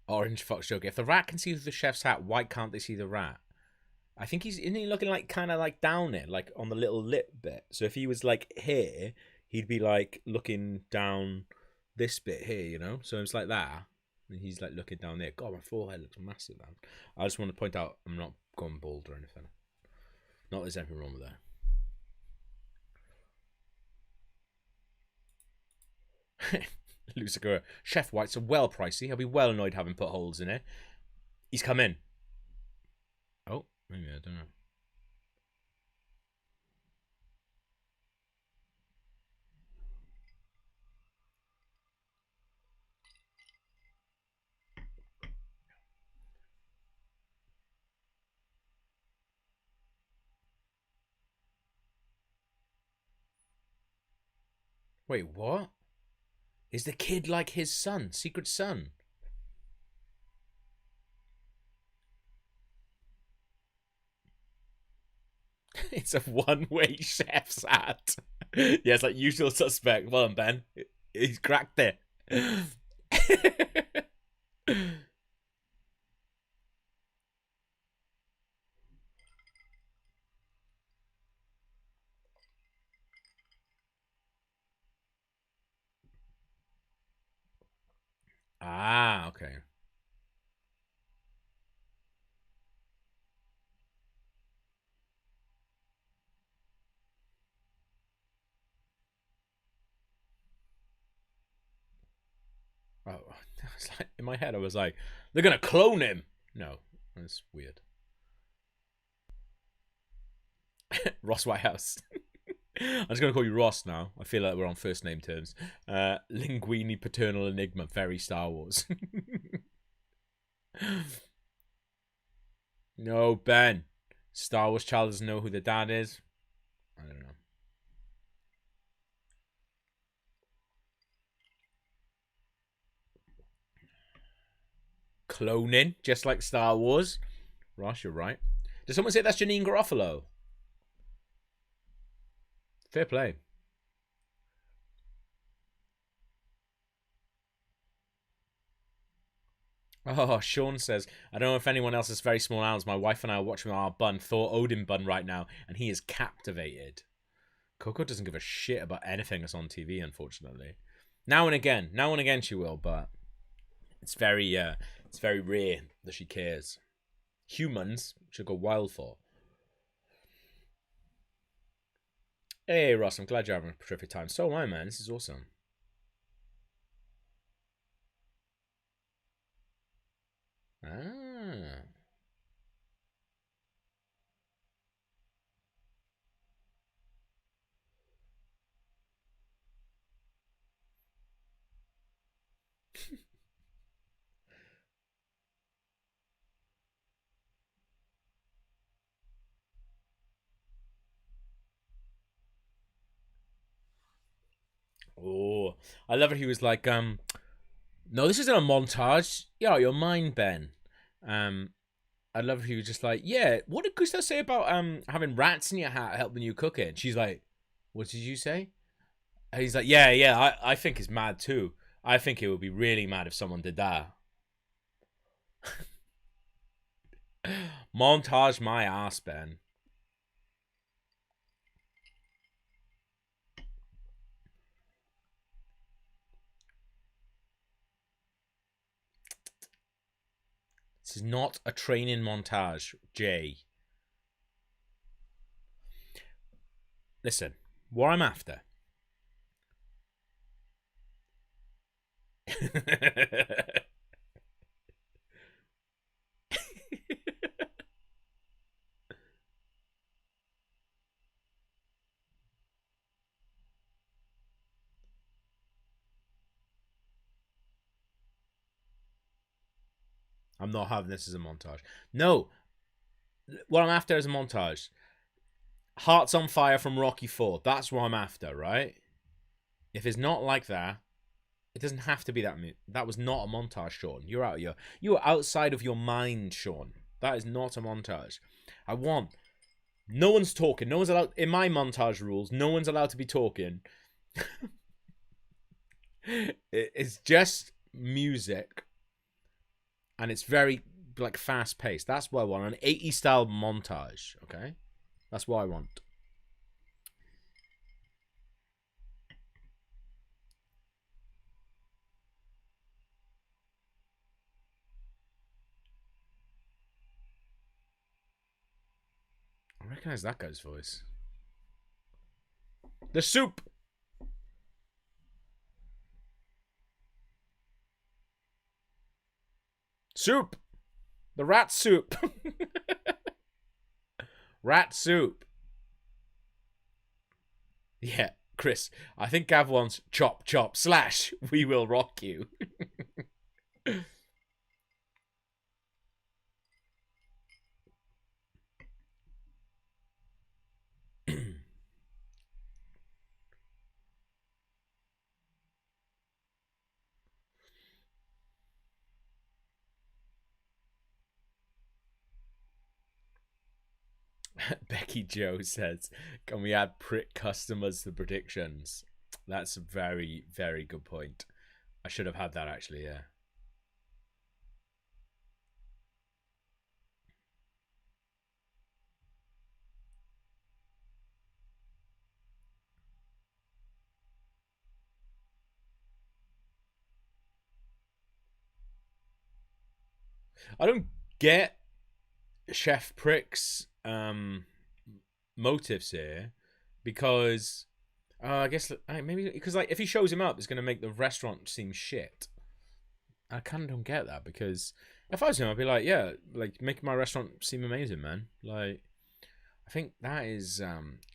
Orange Fox joke. If the rat can see through the chef's hat, why can't they see the rat? I think isn't he looking like kind of like down it, like on the little lip bit. So if he was like here, he'd be like looking down this bit here, you know? So it's like that. And he's like looking down there. God, my forehead looks massive, man. I just want to point out I'm not going bald or anything. Not there's anything wrong with that. Lucifer, Chef Whites are well pricey. He'll be well annoyed having put holes in it. He's come in. Oh, maybe, I don't know. Wait, what? Is the kid like his son? Secret son? It's a one-way chef's hat. Yeah, it's like usual suspect. Well done, Ben. He's cracked it. Ah, okay. Oh, it's like, in my head, I was like, they're gonna clone him. No, that's weird. Ross Whitehouse. I'm just gonna call you Ross now. I feel like we're on first name terms. Linguini paternal enigma, very Star Wars. No, Ben. Star Wars child doesn't know who the dad is. I don't know. Cloning, just like Star Wars. Ross, you're right. Did someone say that's Janine Garofalo? Fair play. Oh, Sean says, I don't know if anyone else has very small owls. My wife and I are watching our bun, Thor Odin bun right now, and he is captivated. Coco doesn't give a shit about anything that's on TV, unfortunately. Now and again she will, but it's very rare that she cares. Humans should go wild for. Hey, Ross, I'm glad you're having a terrific time. So am I, man. This is awesome. Ah. Oh, I love it. He was like, no, this isn't a montage. Yeah, your mind, Ben. I love he was just like, yeah, what did Gustav say about having rats in your hat helping you cook it? And she's like, what did you say? And he's like, yeah, I think it's mad too. I think it would be really mad if someone did that. Montage my ass, Ben. This is not a training montage, Jay. Listen, what I'm after. I'm not having this as a montage. No. What I'm after is a montage. Hearts on Fire from Rocky 4. That's what I'm after, right? If it's not like that, it doesn't have to be that. That was not a montage, Sean. You're out of your. You are outside of your mind, Sean. That is not a montage. I want. No one's talking. No one's allowed. In my montage rules, no one's allowed to be talking. It's just music. and it's very like fast paced. That's what I want. An 80s style montage. Okay, that's what I want. I recognize that guy's voice. The soup. Soup. The rat soup. Rat soup. Yeah, Chris. I think Gav wants chop chop slash. We will rock you. Becky Joe says, can we add prick customers to predictions? That's a very, very good point. I should have had that actually, yeah. I don't get Chef Prick's motives here because I guess maybe because like if he shows him up, it's going to make the restaurant seem shit. I kind of don't get that because if I was him, I'd be like, yeah, like make my restaurant seem amazing, man. Like, I think that is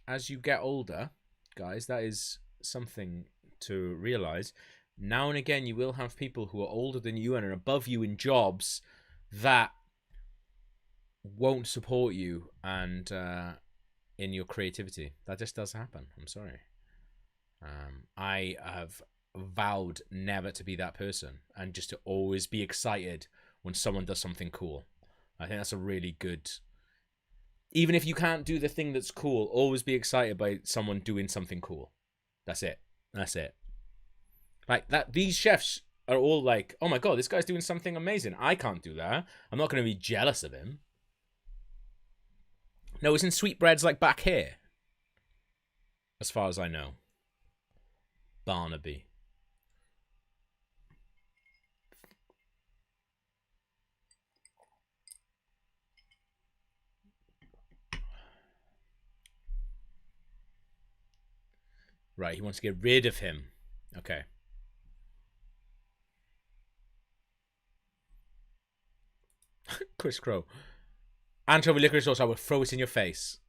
as you get older, guys, that is something to realize. Now and again, you will have people who are older than you and are above you in jobs that won't support you and in your creativity. That just does happen. I'm sorry. I have vowed never to be that person and just to always be excited when someone does something cool. I think that's a really good. Even if you can't do the thing that's cool, always be excited by someone doing something cool. That's it. That's it. Like that. These chefs are all like, "Oh my god, this guy's doing something amazing. I can't do that. I'm not going to be jealous of him." No, isn't Sweetbreads like back here? As far as I know. Barnaby. Right, he wants to get rid of him. Okay. Chris Crow. Anchovy licorice sauce, I will throw it in your face.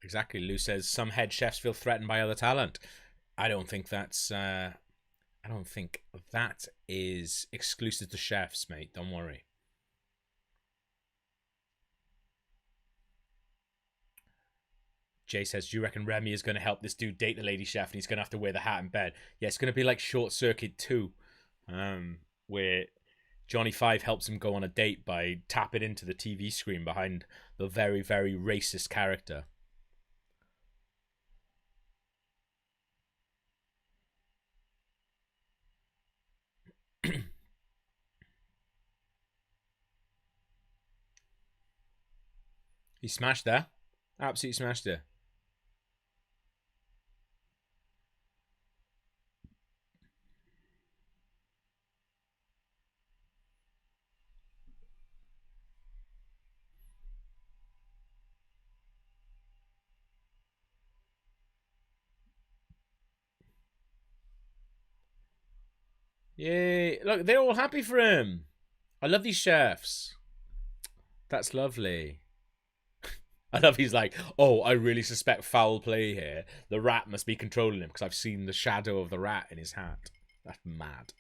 Exactly. Lou says some head chefs feel threatened by other talent. I don't think that's. I don't think that is exclusive to chefs, mate. Don't worry. Jay says, do you reckon Remy is going to help this dude date the lady chef and he's going to have to wear the hat in bed? Yeah, it's going to be like Short Circuit 2, where Johnny Five helps him go on a date by tapping into the TV screen behind the very, very racist character. He smashed there. Absolutely smashed it. Yay. Look, they're all happy for him. I love these chefs. That's lovely. I love he's like, oh, I really suspect foul play here. The rat must be controlling him because I've seen the shadow of the rat in his hat. That's mad.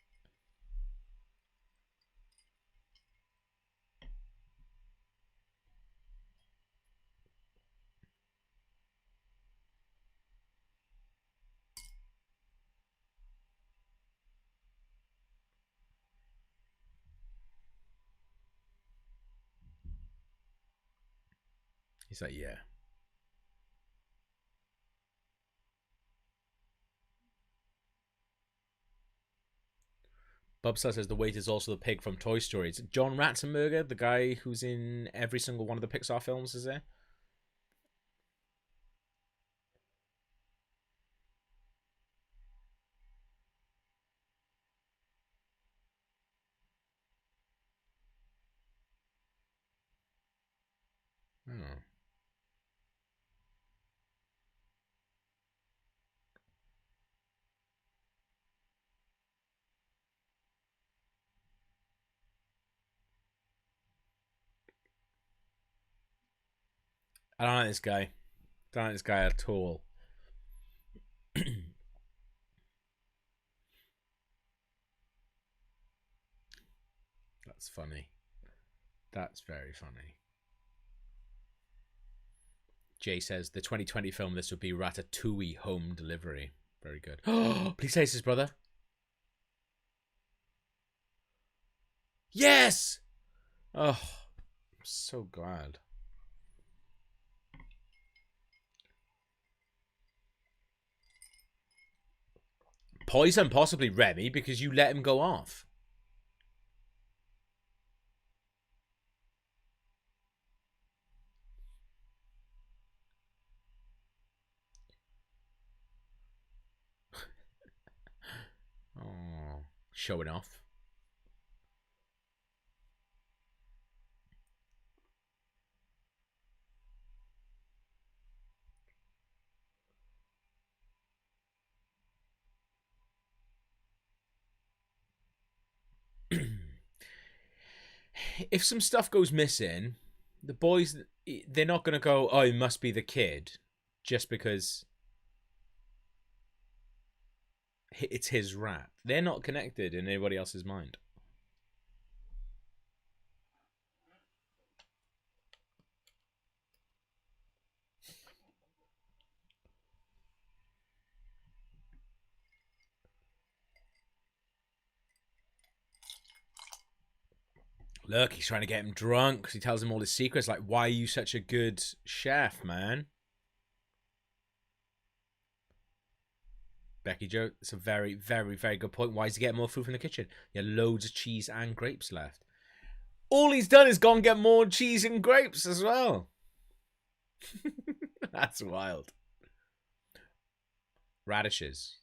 He's like, yeah. Bubstar says the waiter is also the pig from Toy Story. It's John Ratzenberger, the guy who's in every single one of the Pixar films, is there? Oh. I don't like this guy. Don't like this guy at all. That's funny. That's very funny. Jay says the 2020 film, this would be Ratatouille home delivery. Very good. Please say it's his brother. Yes! Oh, I'm so glad. Poison, possibly Remy, because you let him go off. Oh, showing off. If some stuff goes missing, the boys, they're not going to go, oh, it must be the kid, just because it's his rat. They're not connected in anybody else's mind. Look, he's trying to get him drunk because he tells him all his secrets. Like, why are you such a good chef, man? Becky Joe, it's a very, very, very good point. Why is he getting more food from the kitchen? He had loads of cheese and grapes left. All he's done is gone and get more cheese and grapes as well. That's wild. Radishes.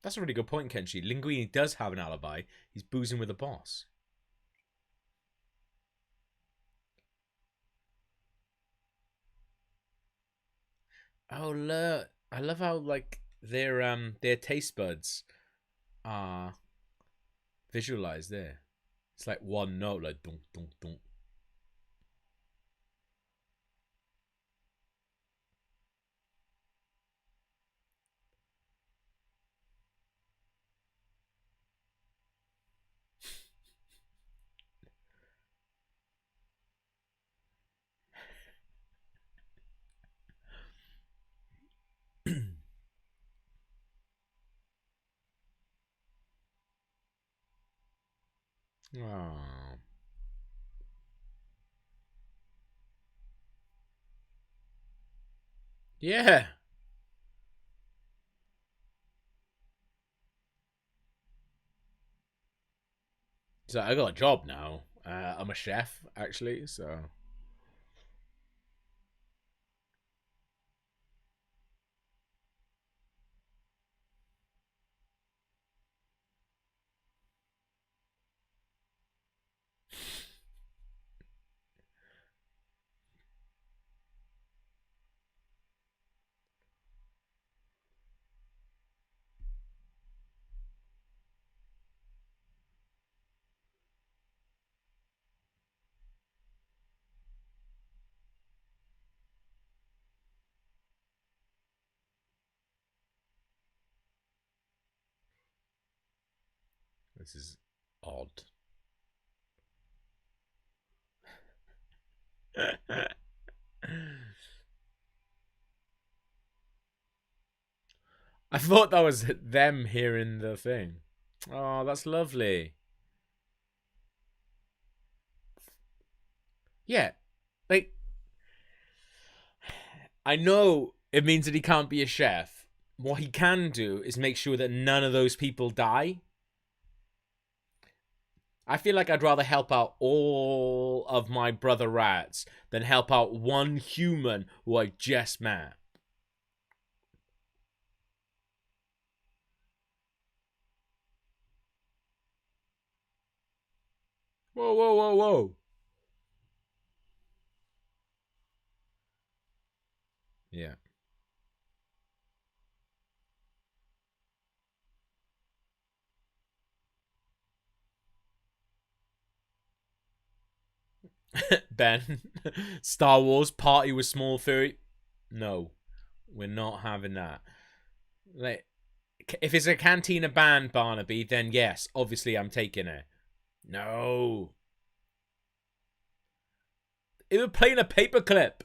That's a really good point, Kenshi. Linguini does have an alibi. He's boozing with the boss. Oh look, I love how like their taste buds are visualized there. It's like one note, like dunk dunk dunk. Oh. Yeah. So I got a job now. I'm a chef, actually, so. This is odd. I thought that was them hearing the thing. Oh, that's lovely. Yeah. Like, I know it means that he can't be a chef. What he can do is make sure that none of those people die. I feel like I'd rather help out all of my brother rats than help out one human who I just met. Whoa, whoa, whoa, whoa. Yeah. Ben, Star Wars party with small furry. No, we're not having that. Like, if it's a Cantina band, Barnaby, then yes, obviously I'm taking it. No. It was playing a paperclip.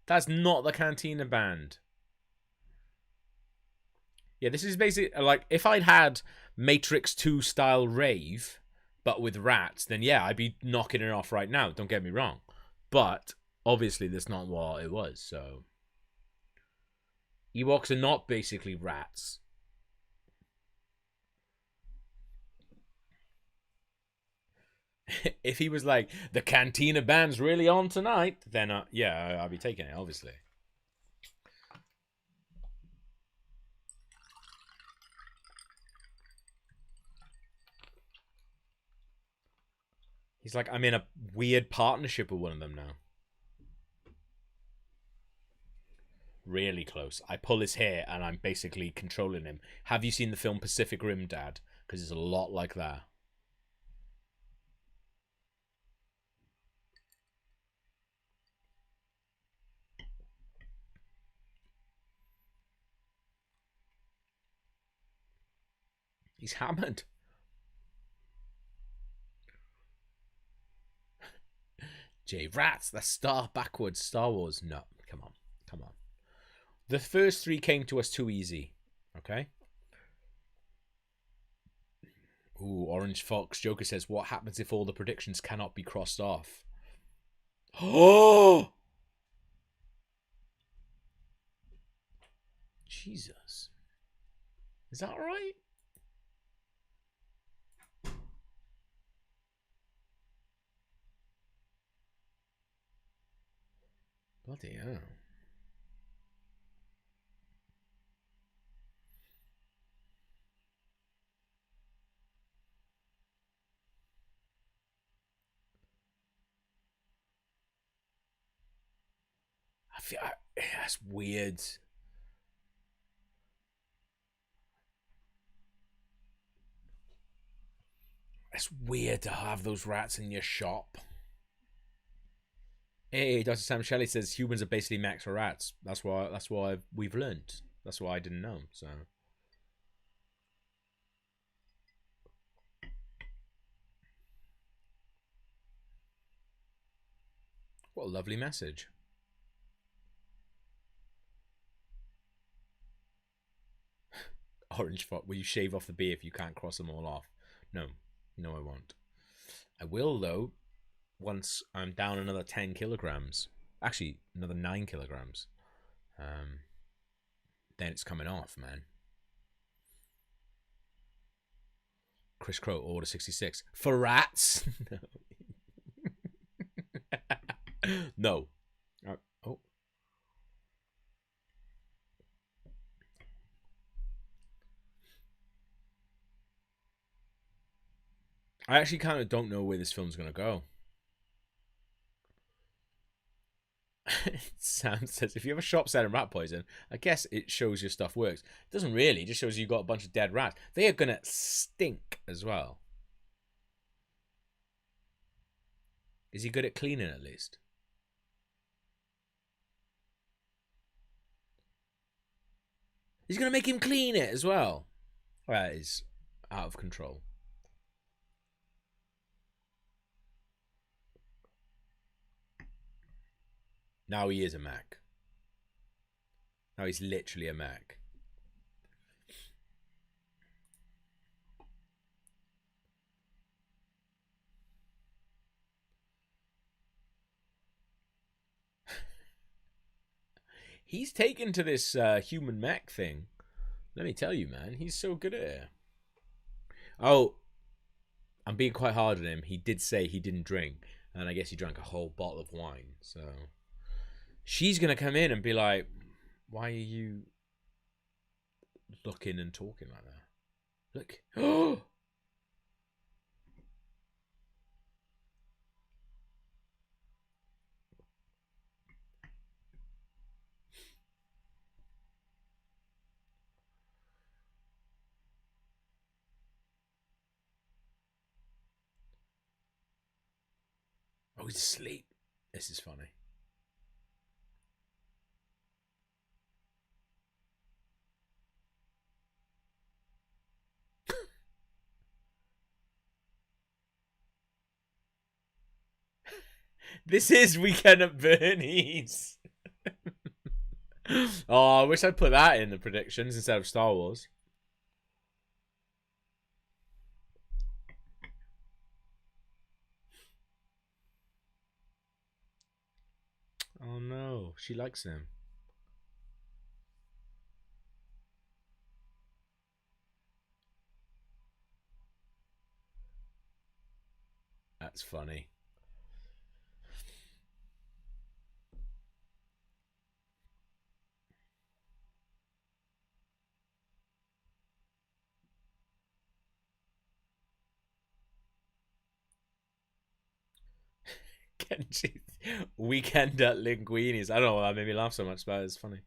That's not the Cantina band. Yeah, this is basically like if I'd had Matrix 2 style rave, but with rats, then yeah, I'd be knocking it off right now. Don't get me wrong. But obviously, that's not what it was, so. Ewoks are not basically rats. If he was like, the Cantina band's really on tonight, then yeah, I'll be taking it, obviously. He's like, I'm in a weird partnership with one of them now. Really close. I pull his hair and I'm basically controlling him. Have you seen the film Pacific Rim, Dad? Because it's a lot like that. He's hammered. J Rats, the star backwards Star Wars. No, come on. Come on. The first three came to us too easy. Okay? Ooh, Orange Fox Joker says, what happens if all the predictions cannot be crossed off? Oh! Jesus. Is that right? Bloody hell. I feel that's weird. It's weird to have those rats in your shop. Hey, Dr. Sam Shelley says humans are basically mechs or rats. That's why we've learned. That's why I didn't know. So what a lovely message. Orange Fox, will you shave off the beard if you can't cross them all off? No, no, I won't. I will though. Once I'm down another 10 kilograms, actually another 9 kilograms, then it's coming off, man. Chris Crow, order 66 for rats. No. Oh. I actually kind of don't know where this film's gonna go. Sam says, if you have a shop selling rat poison, I guess it shows your stuff works. It doesn't really. It just shows you've got a bunch of dead rats. They are going to stink as well. Is he good at cleaning at least? He's going to make him clean it as well. That is out of control. Now he is a Mac. Now he's literally a Mac. He's taken to this human mech thing. Let me tell you, man. He's so good at it. Oh, I'm being quite hard on him. He did say he didn't drink. And I guess he drank a whole bottle of wine. So she's going to come in and be like, why are you looking and talking like that? Look. Oh! Oh, he's asleep. This is funny. This is Weekend at Bernie's. Oh, I wish I'd put that in the predictions instead of Star Wars. Oh no, she likes him. That's funny. Kenji's Weekend at Linguini's. I don't know why that made me laugh so much, but it's funny.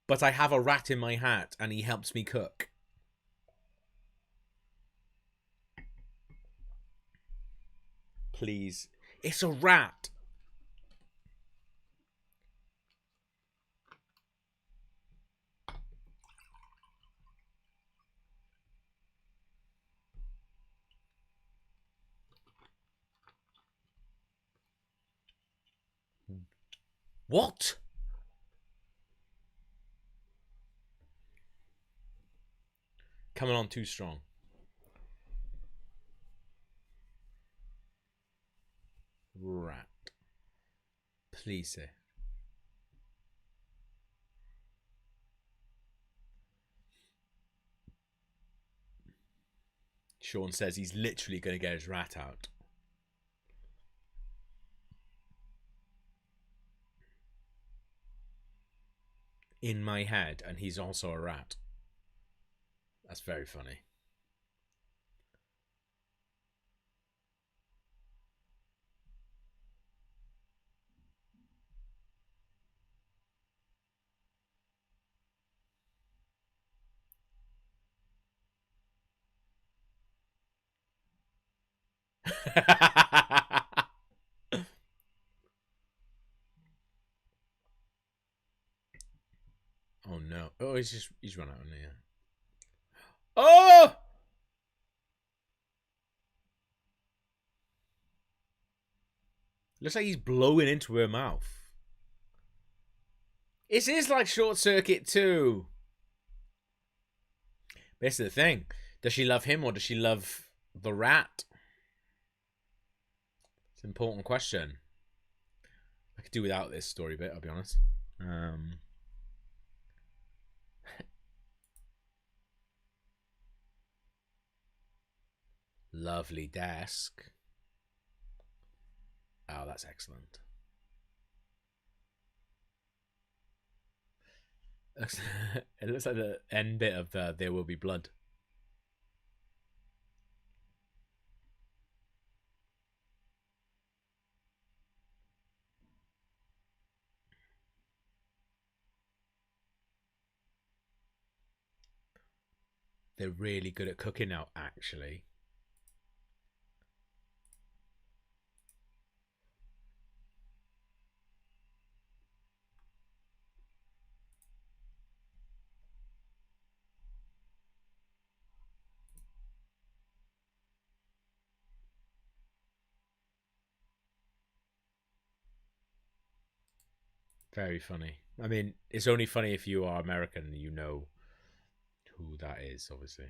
But I have a rat in my hat and he helps me cook. Please. It's a rat. What? Coming on too strong. Rat. Please say. Sean says he's literally going to get his rat out. In my head, and he's also a rat. That's very funny. Oh no. Oh, he's run out of here. Oh! Looks like he's blowing into her mouth. It is like Short Circuit 2. This is the thing. Does she love him or does she love the rat? It's an important question. I could do without this story bit, I'll be honest. Lovely desk. Oh, that's excellent. It looks like the end bit of There Will Be Blood. They're really good at cooking now, actually. Very funny. I mean, it's only funny if you are American and you know who that is, obviously.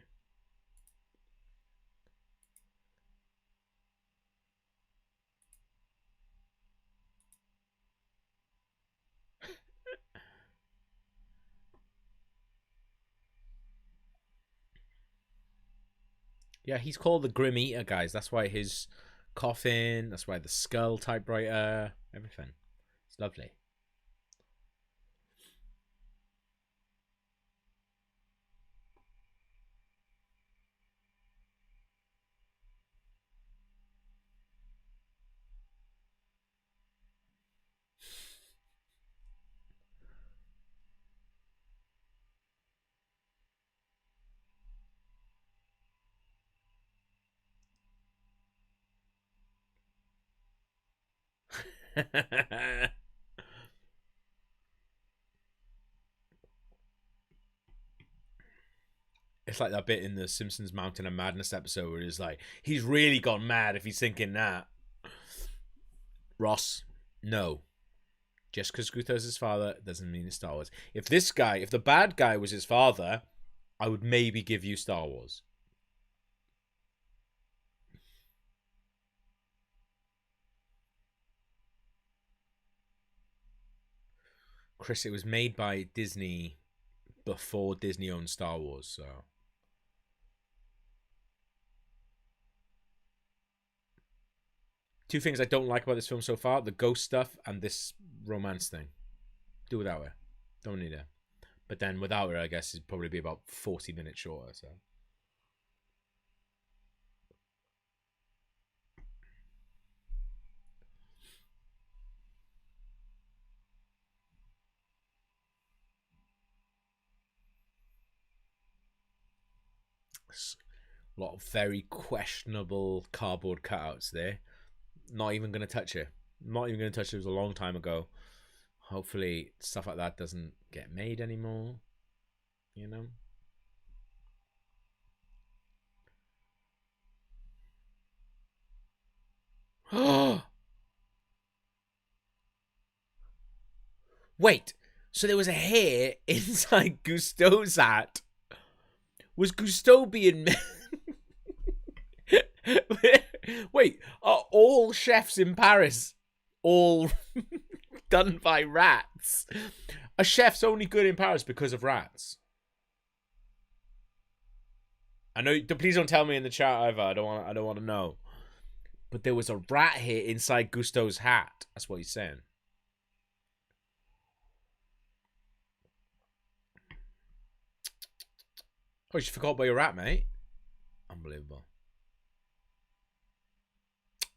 Yeah, he's called the Grim Eater, guys. That's why his coffin, that's why the skull typewriter, everything. It's lovely. It's like that bit in the Simpsons Mountain of Madness episode where it's like, he's really gone mad if he's thinking that. Ross, no. Just because Guthos his father doesn't mean it's Star Wars. If the bad guy was his father, I would maybe give you Star Wars. Chris, it was made by Disney before Disney owned Star Wars, so. Two things I don't like about this film so far: the ghost stuff and this romance thing. Do without her. Don't need her. But then without her, I guess it'd probably be about 40 minutes shorter, so. A lot of very questionable cardboard cutouts there. Not even going to touch it. Not even going to touch it. It was a long time ago. Hopefully stuff like that doesn't get made anymore. You know? Wait. So there was a hair inside Gusteau's hat. Was Gusteau being... Wait, are all chefs in Paris all done by rats? A chef's only good in Paris because of rats. I know. Please don't tell me in the chat either. I don't want to know. But there was a rat here inside Gusteau's hat. That's what he's saying. Oh, you forgot about your rat, mate. Unbelievable.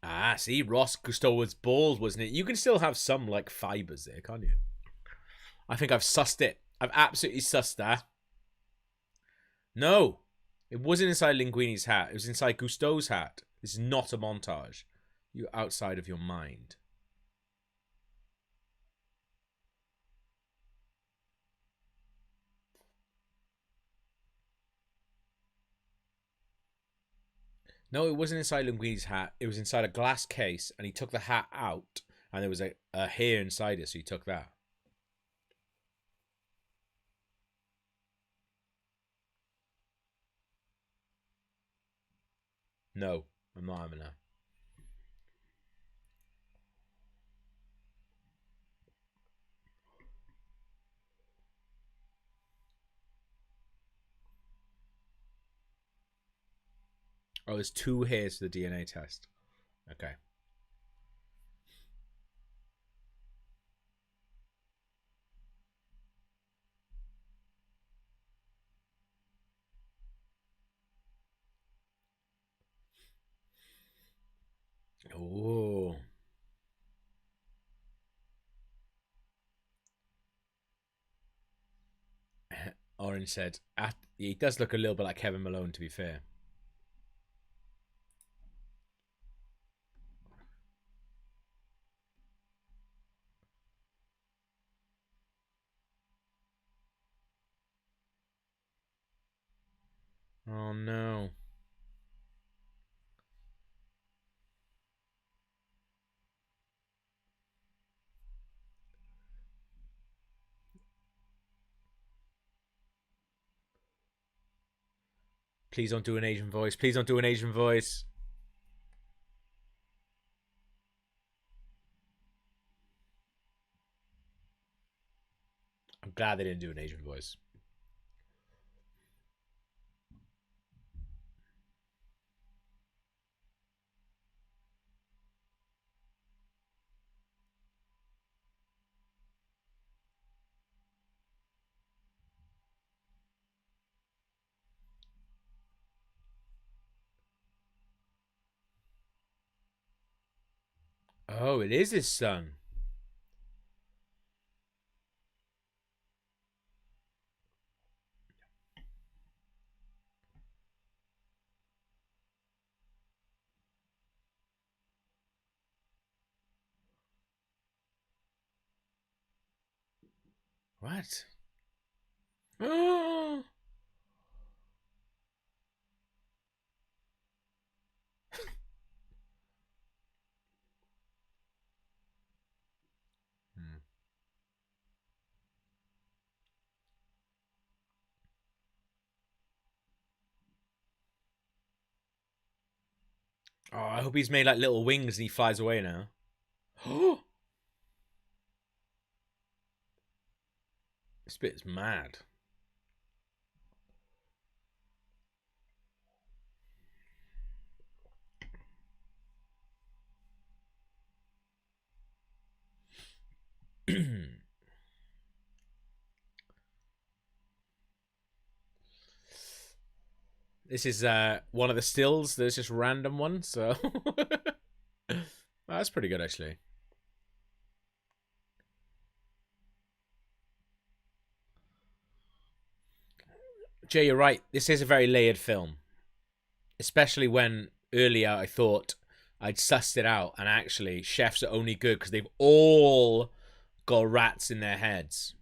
Ah, see, Ross Gusteau was bald, wasn't it? You can still have some, like, fibers there, can't you? I think I've sussed it. I've absolutely sussed that. No. It wasn't inside Linguini's hat. It was inside Gusteau's hat. This is not a montage. You're outside of your mind. No, it wasn't inside Linguini's hat. It was inside a glass case, and he took the hat out, and there was a hair inside it, so he took that. No, I'm not having that. Oh, there's 2 hairs for the DNA test. Okay. Oh. Orange said, he does look a little bit like Kevin Malone, to be fair. Oh, no. Please don't do an Asian voice. Please don't do an Asian voice. I'm glad they didn't do an Asian voice. Oh, it is his son. What? Oh. Oh, I hope he's made like little wings and he flies away now. This bit's mad. This is one of the stills. There's just random ones, so that's pretty good actually. Jay, you're right. This is a very layered film, especially when earlier I thought I'd sussed it out, and actually, chefs are only good because they've all got rats in their heads.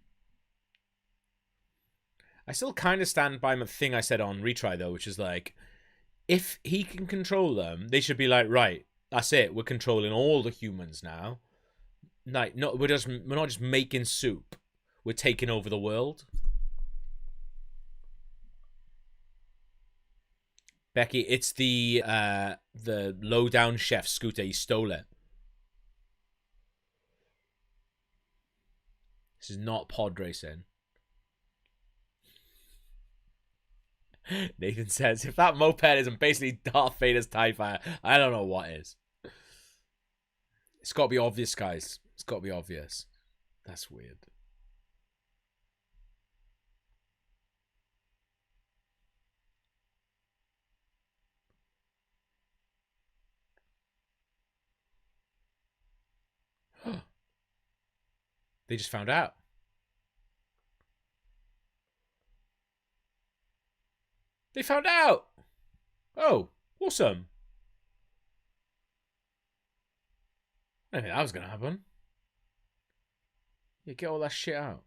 I still kind of stand by the thing I said on Retry, though, which is like, if he can control them, they should be like, right, that's it. We're controlling all the humans now. Like, we're not just making soup. We're taking over the world. Becky, it's the low down chef scooter. He stole it. This is not pod racing. Nathan says, if that moped isn't basically Darth Vader's TIE Fighter, I don't know what is. It's got to be obvious, guys. It's got to be obvious. That's weird. They just found out. They found out. Oh, awesome. I didn't think that was going to happen. Yeah, get all that shit out.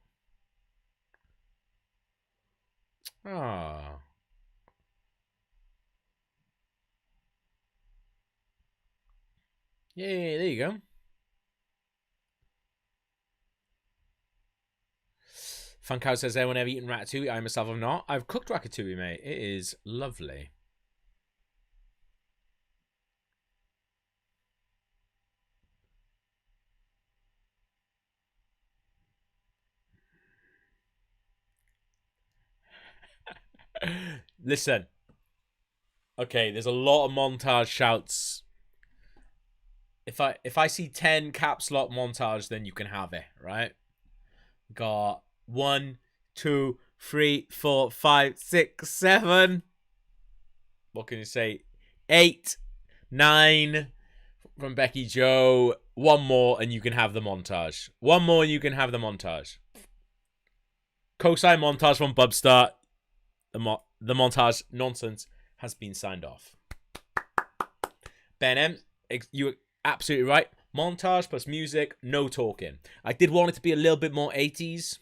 Ah. Yeah, there you go. Funkow says, anyone ever eaten ratatouille? I myself have not. I've cooked ratatouille, mate. It is lovely. Listen. Okay, there's a lot of montage shouts. If I see 10 caps lock montage, then you can have it, right? Got 1, 2, 3, 4, 5, 6, 7. What can you say? 8, 9 from Becky Joe. One more and you can have the montage. One more and you can have the montage. Cosine montage from Bubstar. The montage nonsense has been signed off. Ben M, you were absolutely right. Montage plus music, no talking. I did want it to be a little bit more 80s.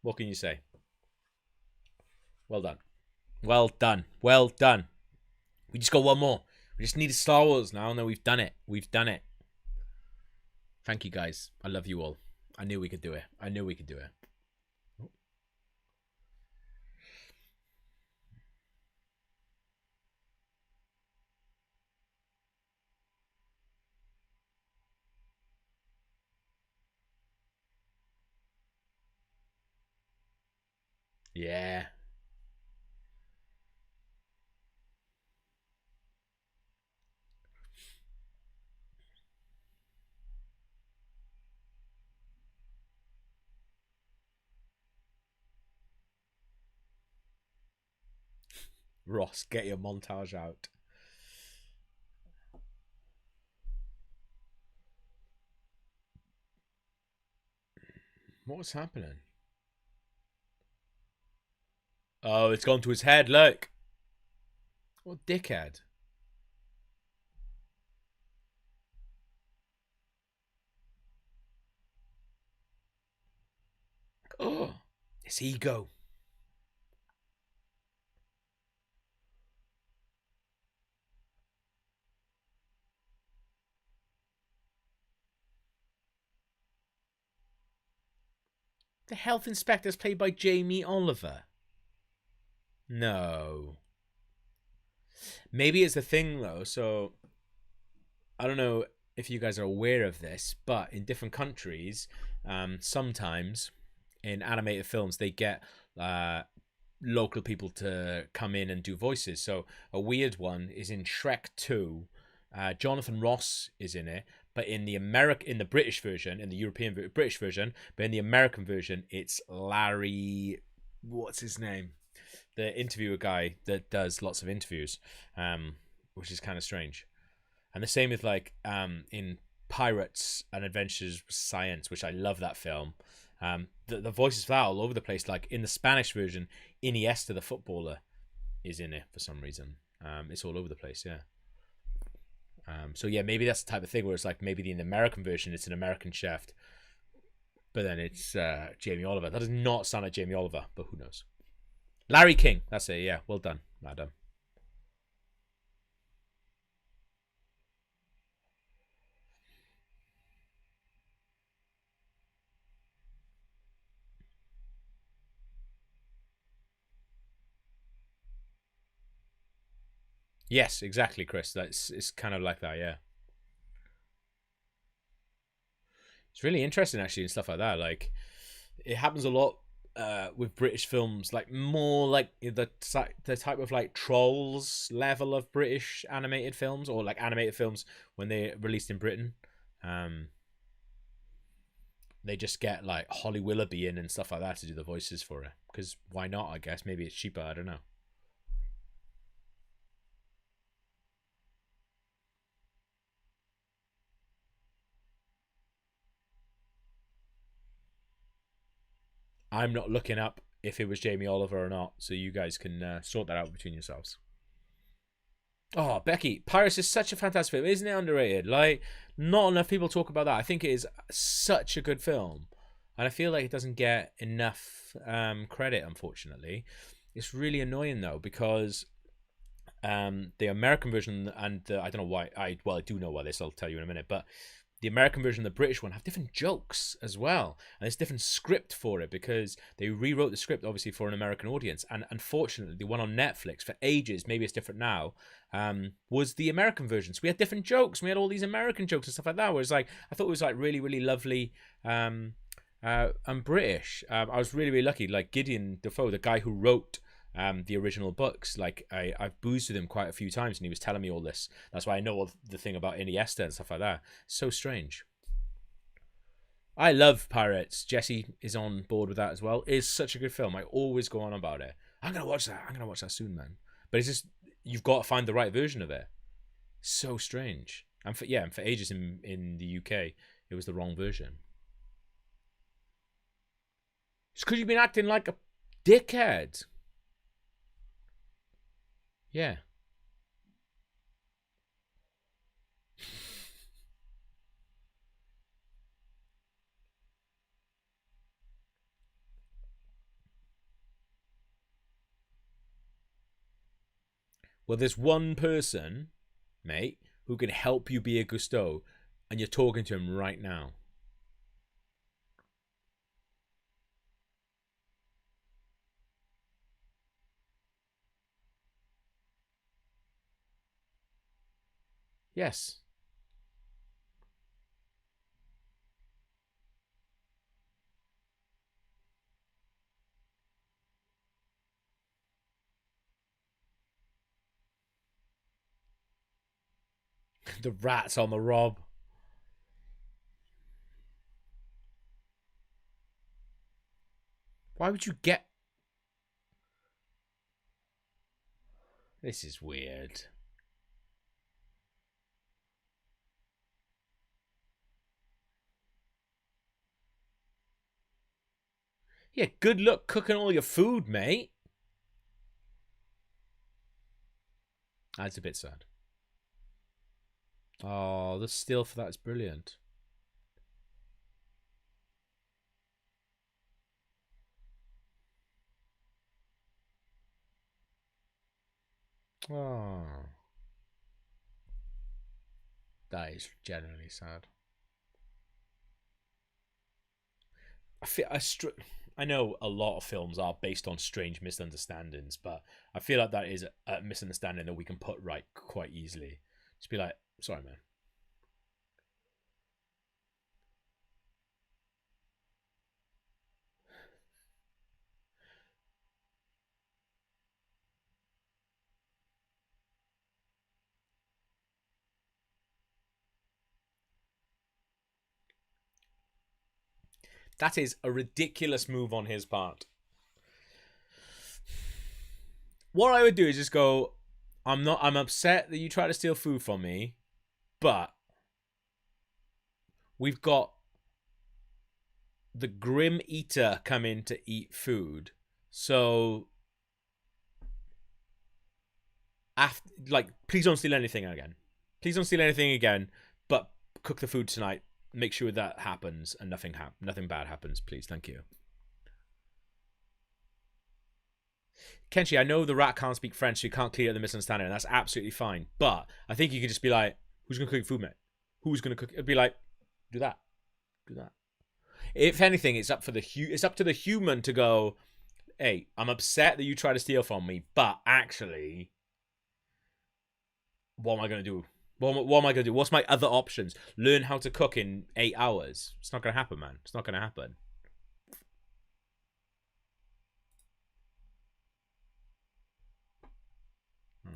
What can you say? Well done. Well done. Well done. We just got one more. We just need a Star Wars now, and then we've done it. We've done it. Thank you, guys. I love you all. I knew we could do it. I knew we could do it. Yeah. Ross, get your montage out. What's happening? Oh, it's gone to his head, look. What dickhead. Oh, his ego. The health inspector's played by Jamie Oliver. No. Maybe it's the thing, though. So, I don't know if you guys are aware of this, but in different countries, sometimes in animated films, they get local people to come in and do voices. So, a weird one is in Shrek 2. Jonathan Ross is in it, but in the British version, in the British version, but in the American version, it's Larry. What's his name? The interviewer guy that does lots of interviews, which is kind of strange. And the same with like in Pirates and Adventures with Science, which I love that film. The voices for that all over the place. Like in the Spanish version, Iniesta the footballer is in it for some reason. It's all over the place, yeah. So yeah, maybe that's the type of thing where it's like maybe in the American version it's an American chef, but then it's Jamie Oliver. That does not sound like Jamie Oliver, but who knows? Larry King, that's it. Yeah, well done, madam. Yes, exactly, Chris. It's kind of like that. Yeah, it's really interesting actually and stuff like that. Like it happens a lot with British films, like more like the type of like Trolls level of British animated films, or like animated films when they're released in Britain. Um, they just get like Holly Willoughby in and stuff like that to do the voices for it. Because why not? I guess maybe it's cheaper. I don't know. I'm not looking up if it was Jamie Oliver or not, so you guys can sort that out between yourselves. Oh, Becky, Pirates is such a fantastic film, isn't it? Underrated. Like, not enough people talk about that. I think it is such a good film, and I feel like it doesn't get enough credit. Unfortunately, it's really annoying though because the American version and I don't know why. I do know why this. I'll tell you in a minute, but the American version and the British one have different jokes as well. And there's different script for it because they rewrote the script obviously for an American audience. And unfortunately, the one on Netflix for ages, maybe it's different now, was the American version. So we had different jokes. We had all these American jokes and stuff like that. Whereas like I thought it was like really, really lovely and British. I was really, really lucky. Like Gideon Defoe, the guy who wrote the original books. Like I've boozed with him quite a few times, and he was telling me all this. That's why I know all the thing about Iniesta and stuff like that. So strange. I love Pirates. Jesse is on board with that as well. It's such a good film. I always go on about it. I'm gonna watch that. I'm gonna watch that soon, man. But it's just you've got to find the right version of it. So strange. And for ages in the UK, it was the wrong version. It's because you've been acting like a dickhead. Yeah. Well, there's one person, mate, who can help you be a Gusto, and you're talking to him right now. Yes. The rat's on the rob. Why would you get. This is weird. Yeah, good luck cooking all your food, mate. That's a bit sad. Oh, the still for that is brilliant. Oh. That is genuinely sad. I know a lot of films are based on strange misunderstandings, but I feel like that is a misunderstanding that we can put right quite easily. Just be like, sorry, man. That is a ridiculous move on his part. What I would do is just go, I'm upset that you try to steal food from me, but we've got the Grim Eater come in to eat food. So please don't steal anything again. Please don't steal anything again, but cook the food tonight. Make sure that happens and nothing bad happens, please. Thank you. Kenshi, I know the rat can't speak French, so you can't clear the misunderstanding, and that's absolutely fine. But I think you could just be like, who's going to cook food, mate? Who's going to cook? It'd be like, do that. Do that. If anything, it's up to the human to go, hey, I'm upset that you try to steal from me, but actually, what am I going to do? What am I going to do? What's my other options? Learn how to cook in 8 hours. It's not going to happen, man. It's not going to happen. Oh.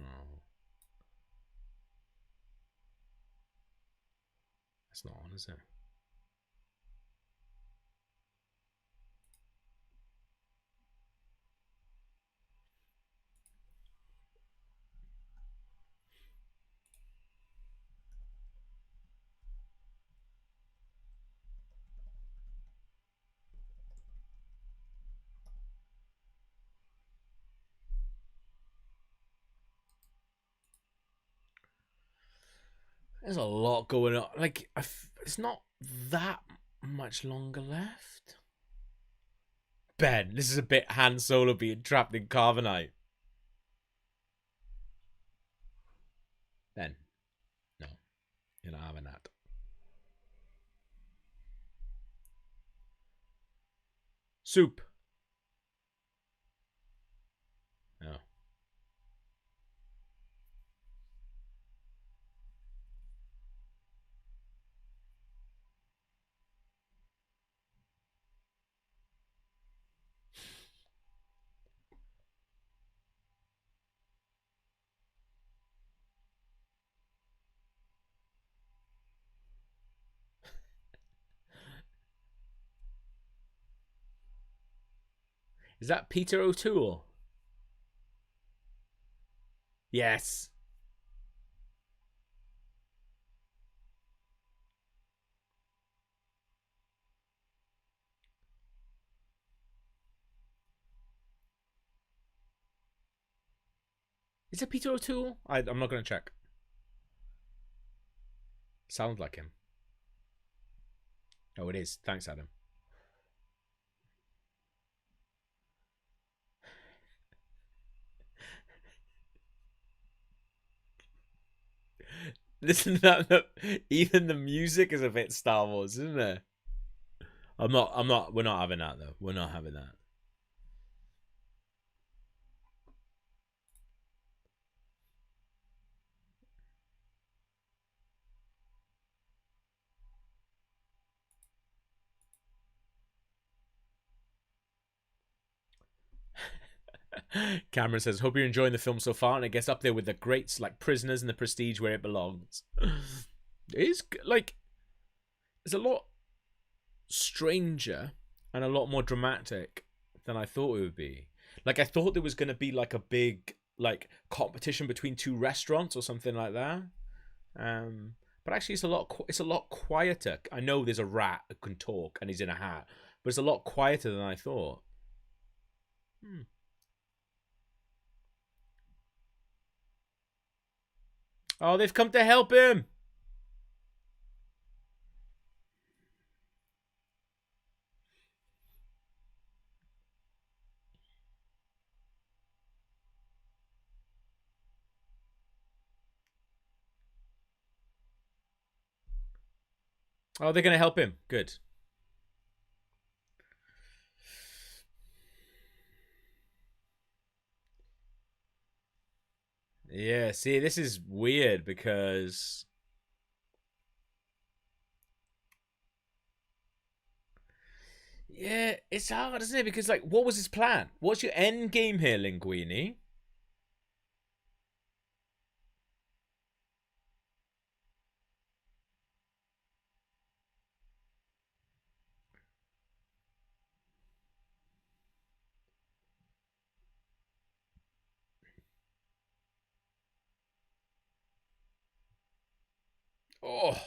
That's not on, is it? There's a lot going on. Like, it's not that much longer left. Ben, this is a bit Han Solo being trapped in carbonite. Ben, no, you're not having that. Soup. No. Is that Peter O'Toole? Yes. Is it Peter O'Toole? I'm not going to check. Sounds like him. Oh, it is. Thanks, Adam. Listen to that. Even the music is a bit Star Wars, isn't it? We're not having that, though. We're not having that. Cameron says, hope you're enjoying the film so far, and it gets up there with the greats like Prisoners and The Prestige where it belongs. It is, like, it's a lot stranger and a lot more dramatic than I thought it would be. Like, I thought there was going to be, like, a big, like, competition between two restaurants or something like that. But actually, it's a lot quieter. I know there's a rat that can talk and he's in a hat, but it's a lot quieter than I thought. Oh, they've come to help him. Oh, they're going to help him. Good. Yeah, see, this is weird because... Yeah, it's hard, isn't it? Because, like, what was his plan? What's your end game here, Linguini? Oh.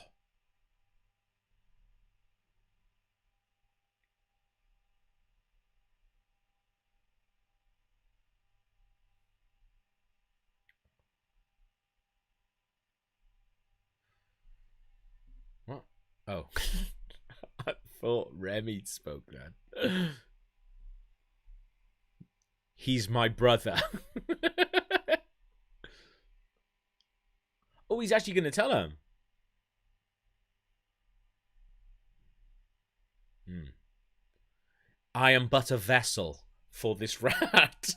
What? Oh. I thought Remy spoke then. He's my brother. Oh, he's actually going to tell him. I am but a vessel for this rat.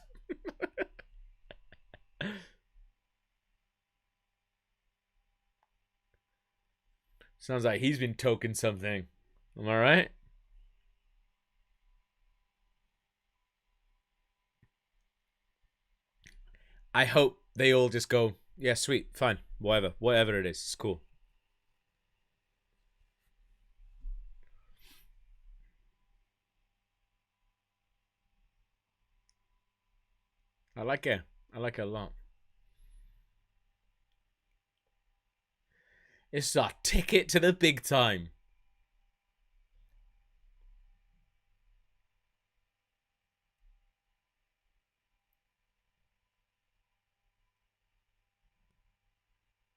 Sounds like he's been token something. Am I right? I hope they all just go, yeah, sweet, fine, whatever. Whatever it is, it's cool. I like it. I like it a lot. It's a ticket to the big time.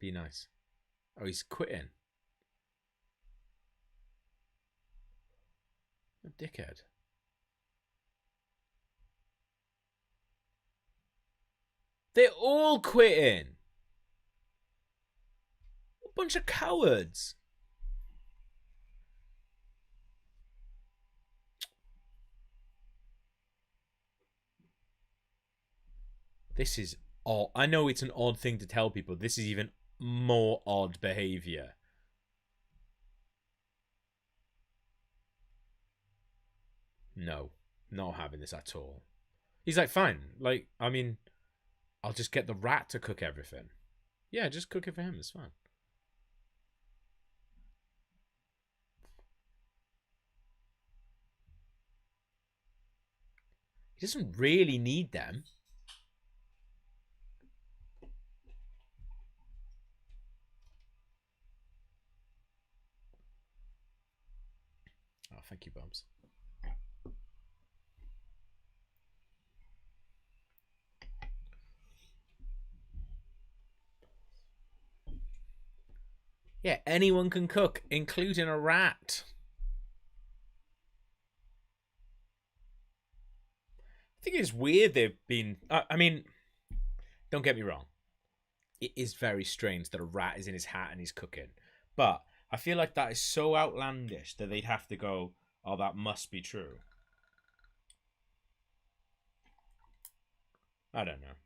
Be nice. Oh, he's quitting. A dickhead. They're all quitting. A bunch of cowards. This is odd. I know it's an odd thing to tell people. This is even more odd behavior. No, not having this at all. He's like, fine. Like, I mean, I'll just get the rat to cook everything. Yeah, just cook it for him. It's fine. He doesn't really need them. Oh, thank you, Bumps. Yeah, anyone can cook, including a rat. I think it's weird they've been... I mean, don't get me wrong. It is very strange that a rat is in his hat and he's cooking. But I feel like that is so outlandish that they'd have to go, oh, that must be true. I don't know.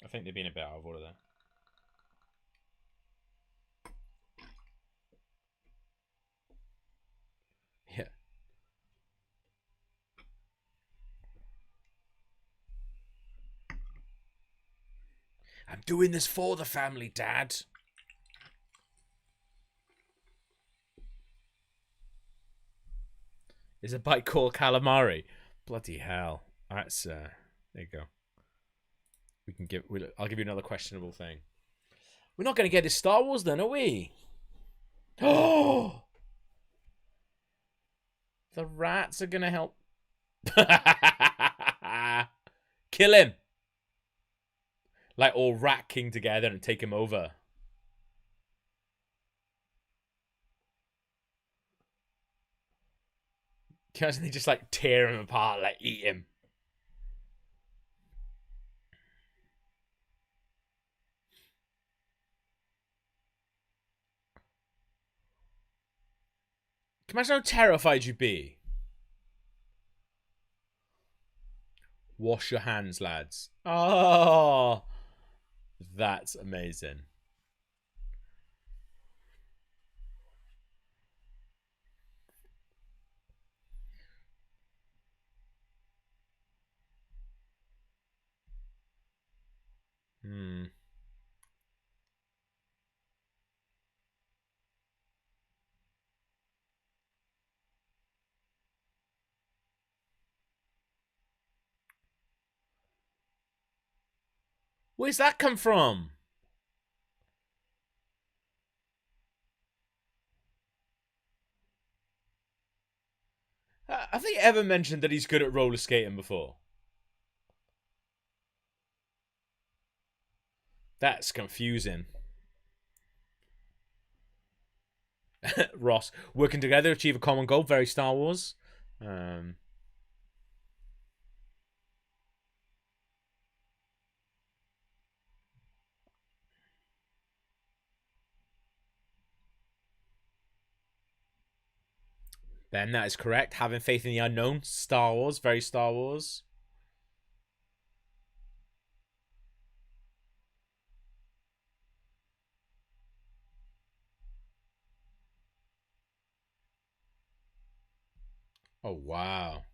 I think they've been a bit out of order there. Yeah. I'm doing this for the family, Dad. Is a bite called calamari? Bloody hell! That's there you go. We can give. I'll give you another questionable thing. We're not going to get this Star Wars, then, are we? Oh, the rats are going to help. Kill him. Like, all Rat King together and take him over. Can you imagine they just, like, tear him apart, like, eat him? Can you imagine how terrified you'd be? Wash your hands, lads. Oh, that's amazing. Where's that come from? Have they ever mentioned that he's good at roller skating before? That's confusing. Ross, working together, achieve a common goal. Very Star Wars. Ben, that is correct. Having faith in the unknown. Star Wars. Very Star Wars. Oh, wow.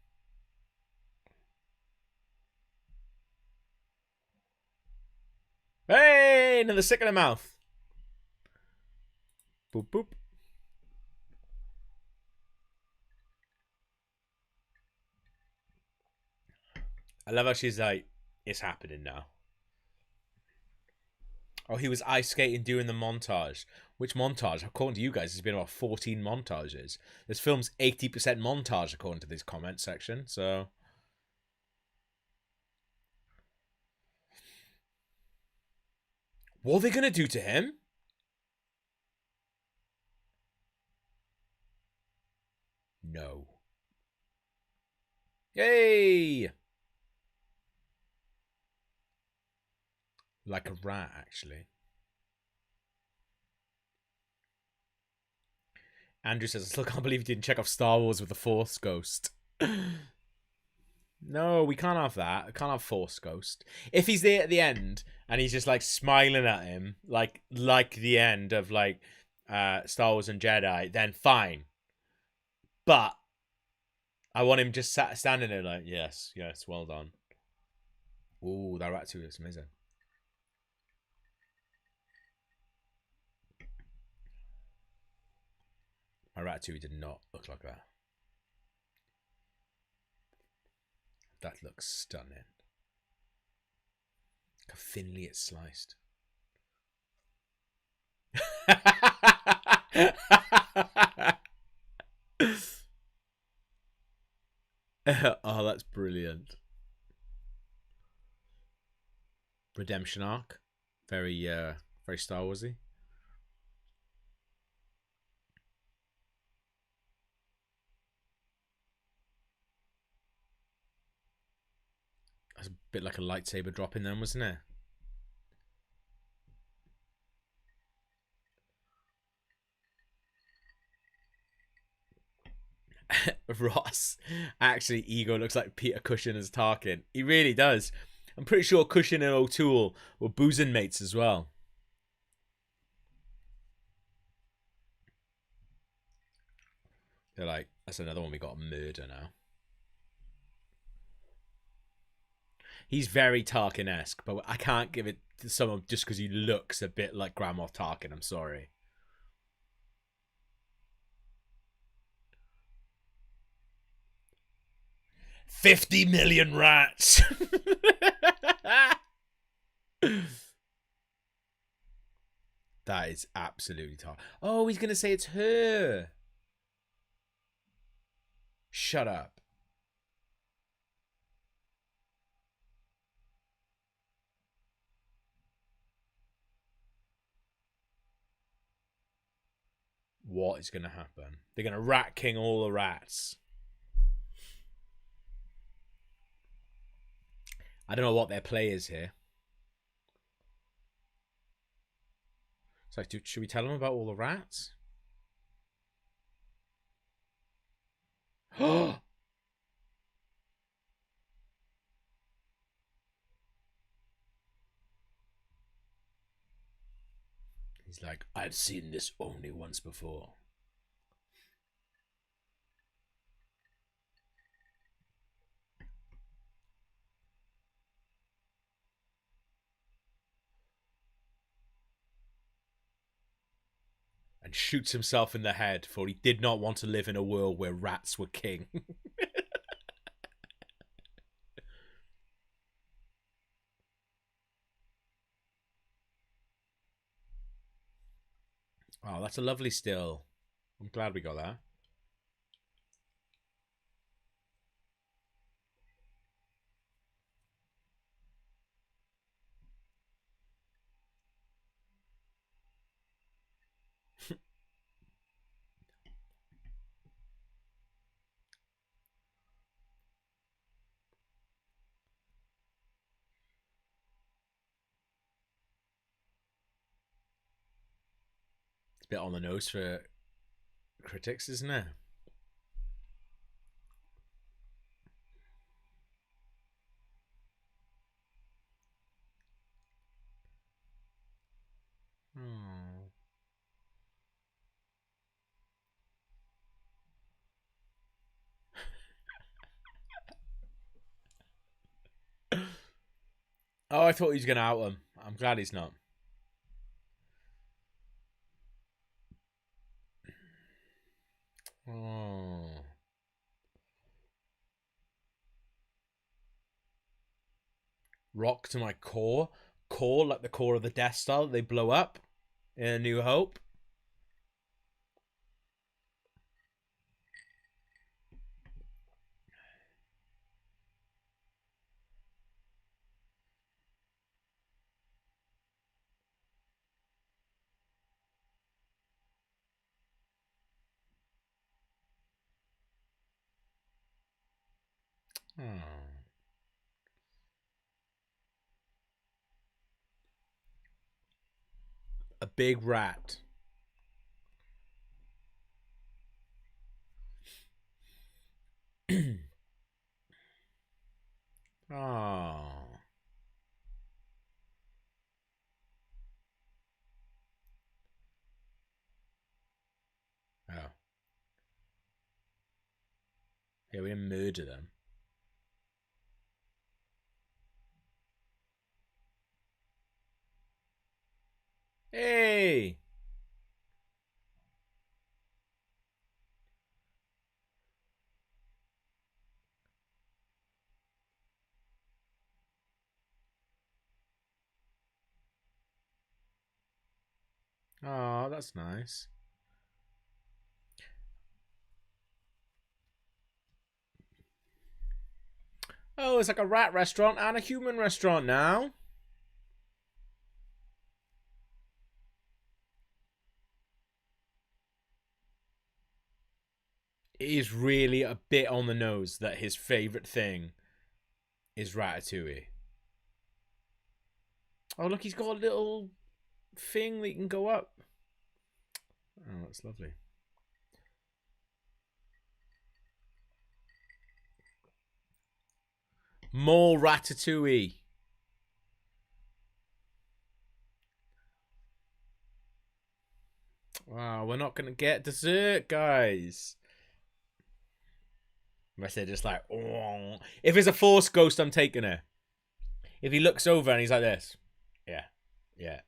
Hey, another stick in the mouth. Boop, boop. I love how she's like, it's happening now. Oh, he was ice skating during the montage. Which montage? According to you guys, there's been about 14 montages. This film's 80% montage, according to this comment section. So, what are they going to do to him? No. Yay! Like a rat, actually. Andrew says, I still can't believe you didn't check off Star Wars with the Force Ghost. No, we can't have that. We can't have Force Ghost. If he's there at the end and he's just like smiling at him, like the end of like Star Wars and Jedi, then fine. But I want him just standing there like, yes, well done. Ooh, that Ratatouille is amazing. My Ratatouille did not look like that. That looks stunning. Look how thinly it's sliced. Oh, that's brilliant. Redemption arc. Very Star Warsy. That's a bit like a lightsaber drop in them, wasn't it? Ross. Actually, Ego looks like Peter Cushing as Tarkin. He really does. I'm pretty sure Cushing and O'Toole were boozing mates as well. They're like, that's another one we got to murder now. He's very Tarkin-esque, but I can't give it to someone just because he looks a bit like Grand Moff Tarkin. I'm sorry. $50 million rats. That is absolutely tough. Oh, he's going to say it's her. Shut up. what is going to happen. They're going to rat king all the rats. I don't know what their play is here. It's like, should we tell them about all the rats? He's like, I've seen this only once before. And shoots himself in the head, for he did not want to live in a world where rats were king. Oh, that's a lovely still. I'm glad we got that. It's a bit on the nose for critics, isn't it? Oh. Oh, I thought he was going to out him. I'm glad he's not. Oh. Rock to my core. Core, like the core of the Death Star. They blow up in A New Hope. Oh. A big rat. Oh. Oh. Yeah, we didn't murder them. Hey! Oh, that's nice. Oh, it's like a rat restaurant and a human restaurant now. It is really a bit on the nose that his favourite thing is Ratatouille. Oh, look, he's got a little thing that you can go up. Oh, that's lovely. More Ratatouille. Wow, we're not going to get dessert, guys. Unless they're just like, oh. If it's a Force ghost, I'm taking her. If he looks over and he's like this. Yeah. Yeah.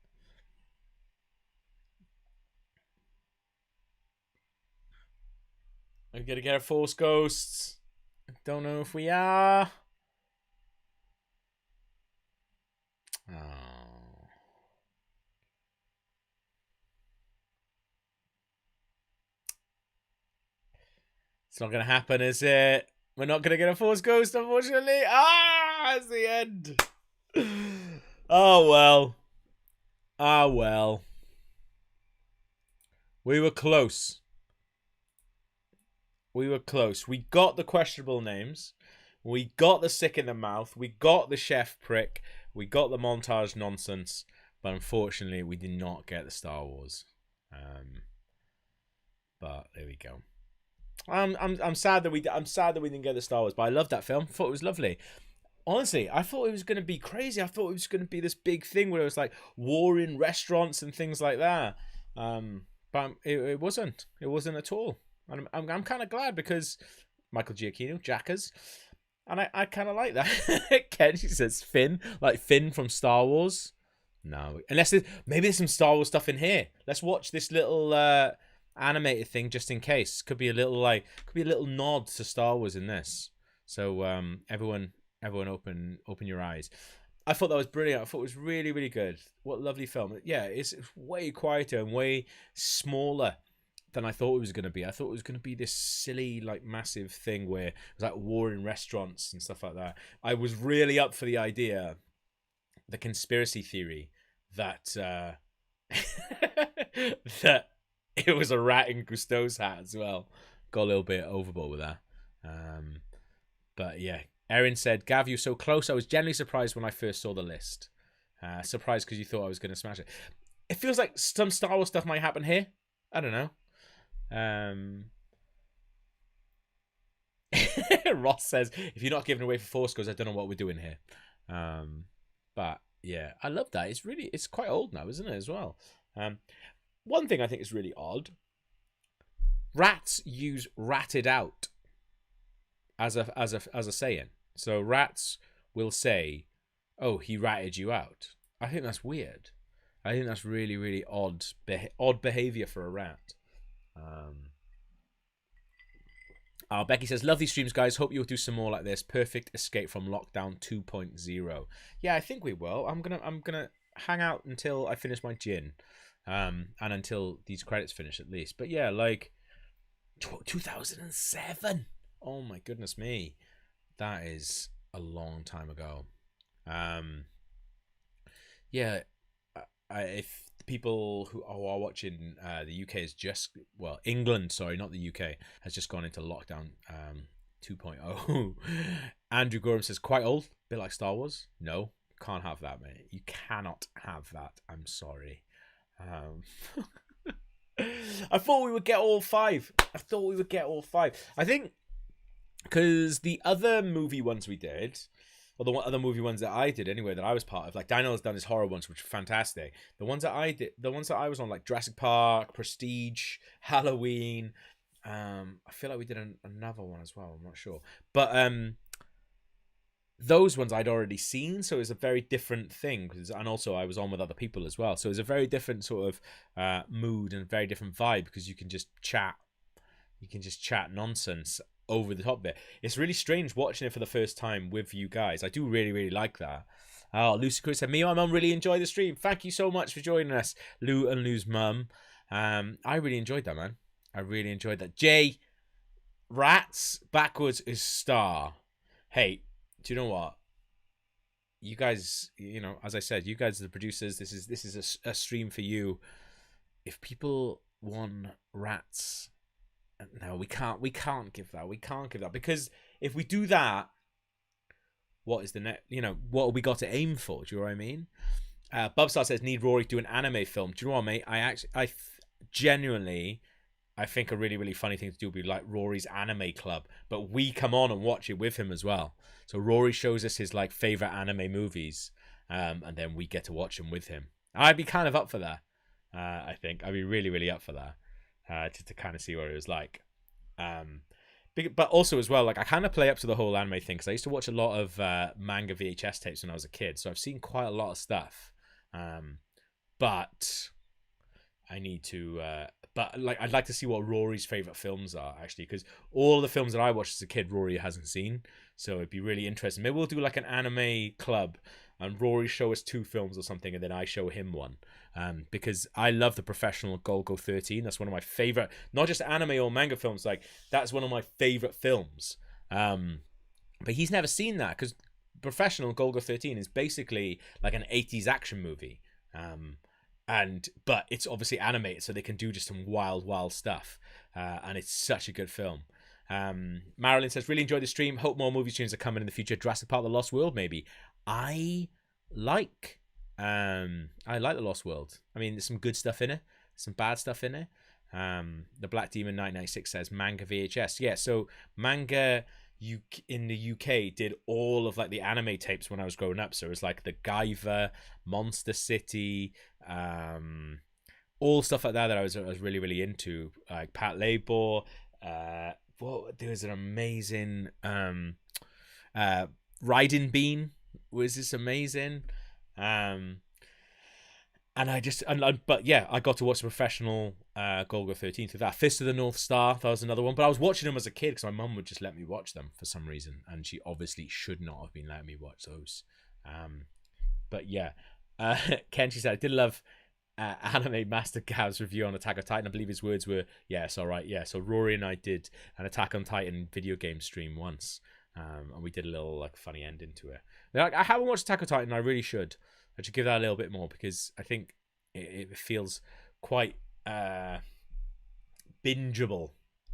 I'm going to get a Force ghost. Don't know if we are. Oh. It's not going to happen, is it? We're not going to get a Force ghost, unfortunately. Ah, it's the end. Oh, well. Ah, well. We were close. We were close. We got the questionable names. We got the sick in the mouth. We got the chef prick. We got the montage nonsense. But unfortunately, we did not get the Star Wars. But there we go. I'm sad that we didn't get the Star Wars. But I love that film. Thought it was lovely. Honestly, I thought it was going to be crazy. I thought it was going to be this big thing where it was like war in restaurants and things like that. But it wasn't. It wasn't at all. And I'm kind of glad because Michael Giacchino, Jackers. And I kind of like that. Ken, she says Finn, like Finn from Star Wars. No, unless maybe there's some Star Wars stuff in here. Let's watch this little animated thing just in case. Could be a little nod to Star Wars in this. So everyone open your eyes. I thought that was brilliant. I thought it was really, really good. What a lovely film. Yeah, it's way quieter and way smaller than I thought it was going to be. I thought it was going to be this silly, like, massive thing where it was like war in restaurants and stuff like that. I was really up for the idea, the conspiracy theory that that it was a rat in Cousteau's hat as well. Got a little bit overboard with that. But yeah, Erin said, Gav, you're so close. I was genuinely surprised when I first saw the list. Surprised because you thought I was going to smash it. It feels like some Star Wars stuff might happen here. I don't know. Ross says, if you're not giving away for Force Ghosts, I don't know what we're doing here. But yeah, I love that. It's quite old now, isn't it, as well? One thing I think is really odd. Rats use ratted out as a saying. So rats will say, oh, he ratted you out. I think that's weird. I think that's really, really odd behavior for a rat. Becky says, love these streams, guys. Hope you'll do some more like this. Perfect escape from lockdown 2.0. Yeah, I think we will. I'm gonna hang out until I finish my gin, and until these credits finish at least. But yeah, like 2007. Oh my goodness me, that is a long time ago. Yeah, if people who are watching, the UK is just, well, England, sorry, not the UK, has just gone into lockdown 2.0. Andrew Gorham says, quite old, bit like Star Wars. No, can't have that, mate. You cannot have that. I'm sorry. I thought we would get all five. I think because the other movie ones we did, or the other movie ones that I did anyway, that I was part of, like Daniel's done his horror ones, which were fantastic. The ones that I was on, like Jurassic Park, Prestige, Halloween. I feel like we did another one as well. I'm not sure, but those ones I'd already seen, so it was a very different thing. And also I was on with other people as well, so it was a very different sort of mood and very different vibe because you can just chat. You can just chat nonsense over the top of it. It's really strange watching it for the first time with you guys. I do really, really like that. Oh, Lucy Cruz said, me and my mum really enjoyed the stream. Thank you so much for joining us, Lou and Lou's mum. I really enjoyed that, man. I really enjoyed that. Jay, rats backwards is star. Hey, do you know what? You guys, you know, as I said, you guys are the producers. This is a stream for you. If people want rats, no, we can't give that. We can't give that, because if we do that, what is the net? You know, what have we got to aim for? Do you know what I mean? Bubstar says, need Rory to do an anime film. Do you know what, mate? Genuinely, I think a really, really funny thing to do would be like Rory's anime club, but we come on and watch it with him as well. So Rory shows us his like favorite anime movies, and then we get to watch them with him. I'd be kind of up for that. I think I'd be really, really up for that. To kind of see what it was like. But also as well, like I kind of play up to the whole anime thing because I used to watch a lot of manga VHS tapes when I was a kid, so I've seen quite a lot of stuff. But I need to. But like I'd like to see what Rory's favorite films are actually, because all the films that I watched as a kid, Rory hasn't seen. So it'd be really interesting. Maybe we'll do like an anime club, and Rory show us 2 films or something, and then I show him one. Because I love The Professional Golgo 13. That's one of my favorite, not just anime or manga films. Like that's one of my favorite films. But he's never seen that because Professional Golgo 13 is basically like an 80s action movie. But it's obviously animated, so they can do just some wild stuff. And it's such a good film. Marilyn says, really enjoyed the stream. Hope more movie streams are coming in the future. Jurassic Park: The Lost World, maybe. I like The Lost World. I mean, there's some good stuff in it, some bad stuff in it. The Black Demon 996 says manga VHS. Yeah, so manga in the UK did all of like the anime tapes when I was growing up. So it was like the Guyver, Monster City, all stuff like that I was really, really into. Like Pat Labor. There was an amazing Riding Bean was this amazing. But yeah, I got to watch the professional Golgo 13 through that. Fist of the North Star, that was another one. But I was watching them as a kid because my mum would just let me watch them for some reason, and she obviously should not have been letting me watch those. But yeah, Ken, she said, I did love Anime Master Gav's review on Attack on Titan. I believe his words were, yes, all right, yeah. So Rory and I did an Attack on Titan video game stream once, and we did a little like funny ending to it. Like, I haven't watched Attack on Titan. I really should. I should give that a little bit more because I think it feels quite bingeable.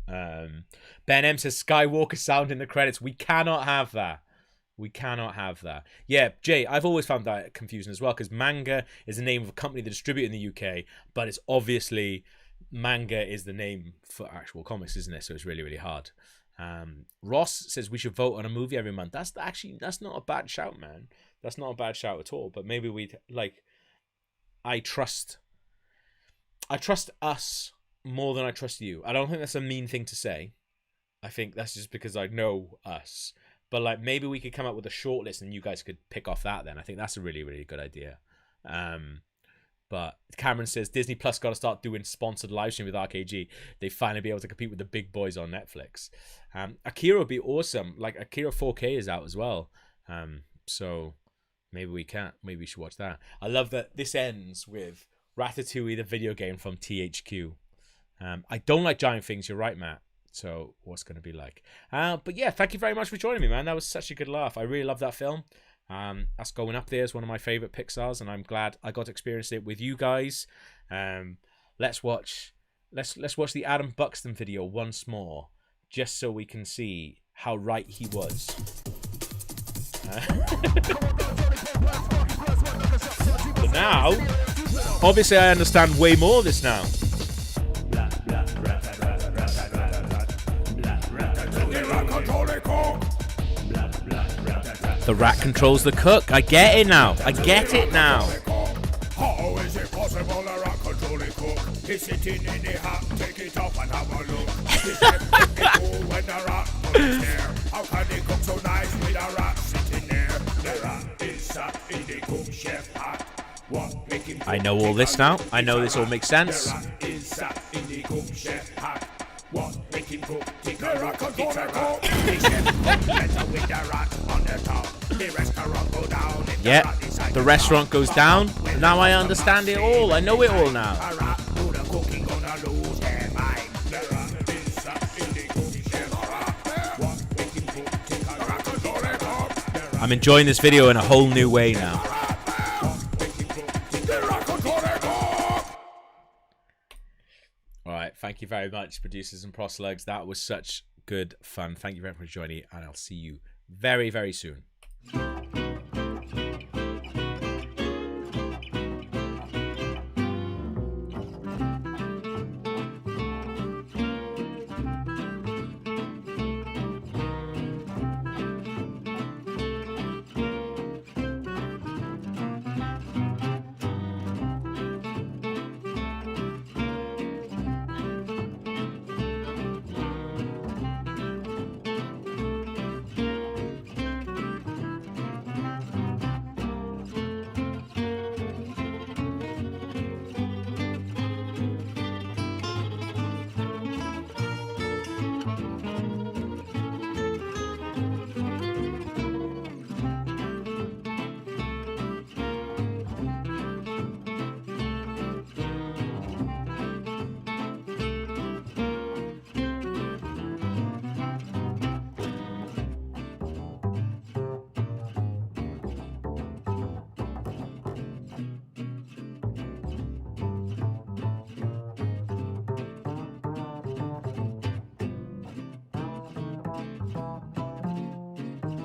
Ben M says Skywalker sound in the credits. We cannot have that. We cannot have that. Yeah, Jay, I've always found that confusing as well because manga is the name of a company that distributes in the UK, but it's obviously manga is the name for actual comics, isn't it? So it's really, really hard. Ross says we should vote on a movie every month. That's not a bad shout, man. That's not a bad shout at all. But maybe we'd like. I trust us more than I trust you. I don't think that's a mean thing to say. I think that's just because I know us. But like maybe we could come up with a short list and you guys could pick off that then. I think that's a really, really good idea. But Cameron says Disney Plus got to start doing sponsored live stream with RKG. They finally be able to compete with the big boys on Netflix. Akira would be awesome. Like Akira 4K is out as well. So maybe we can. Maybe we should watch that. I love that this ends with Ratatouille, the video game from THQ. I don't like giant things. You're right, Matt. So what's going to be like? But yeah, thank you very much for joining me, man. That was such a good laugh. I really love that film. That's going up there as one of my favorite Pixar's, and I'm glad I got to experience it with you guys. Let's watch the Adam Buxton video once more, just so we can see how right he was. But now, obviously, I understand way more of this now. The rat controls the cook. I get it now. I get it now. How is it possible a rat control a cook? He's sitting in the hat, take it off and have a look. He's cool when the rat goes there. How can they cook so nice with a rat sitting there? The rat is sat in the cook chef hat. What make him I know all this now. I know this all makes sense. The rat is sat in the cook chef hat. What make him cook? Take a rat control a cook. The chef cook better with the rat on the top. The restaurant go down. Yeah, the restaurant goes down. Now I understand it all. I know it all now. I'm enjoying this video in a whole new way now. Alright, thank you very much, producers and proselytes. That was such good fun. Thank you very much for joining, and I'll see you very, very soon.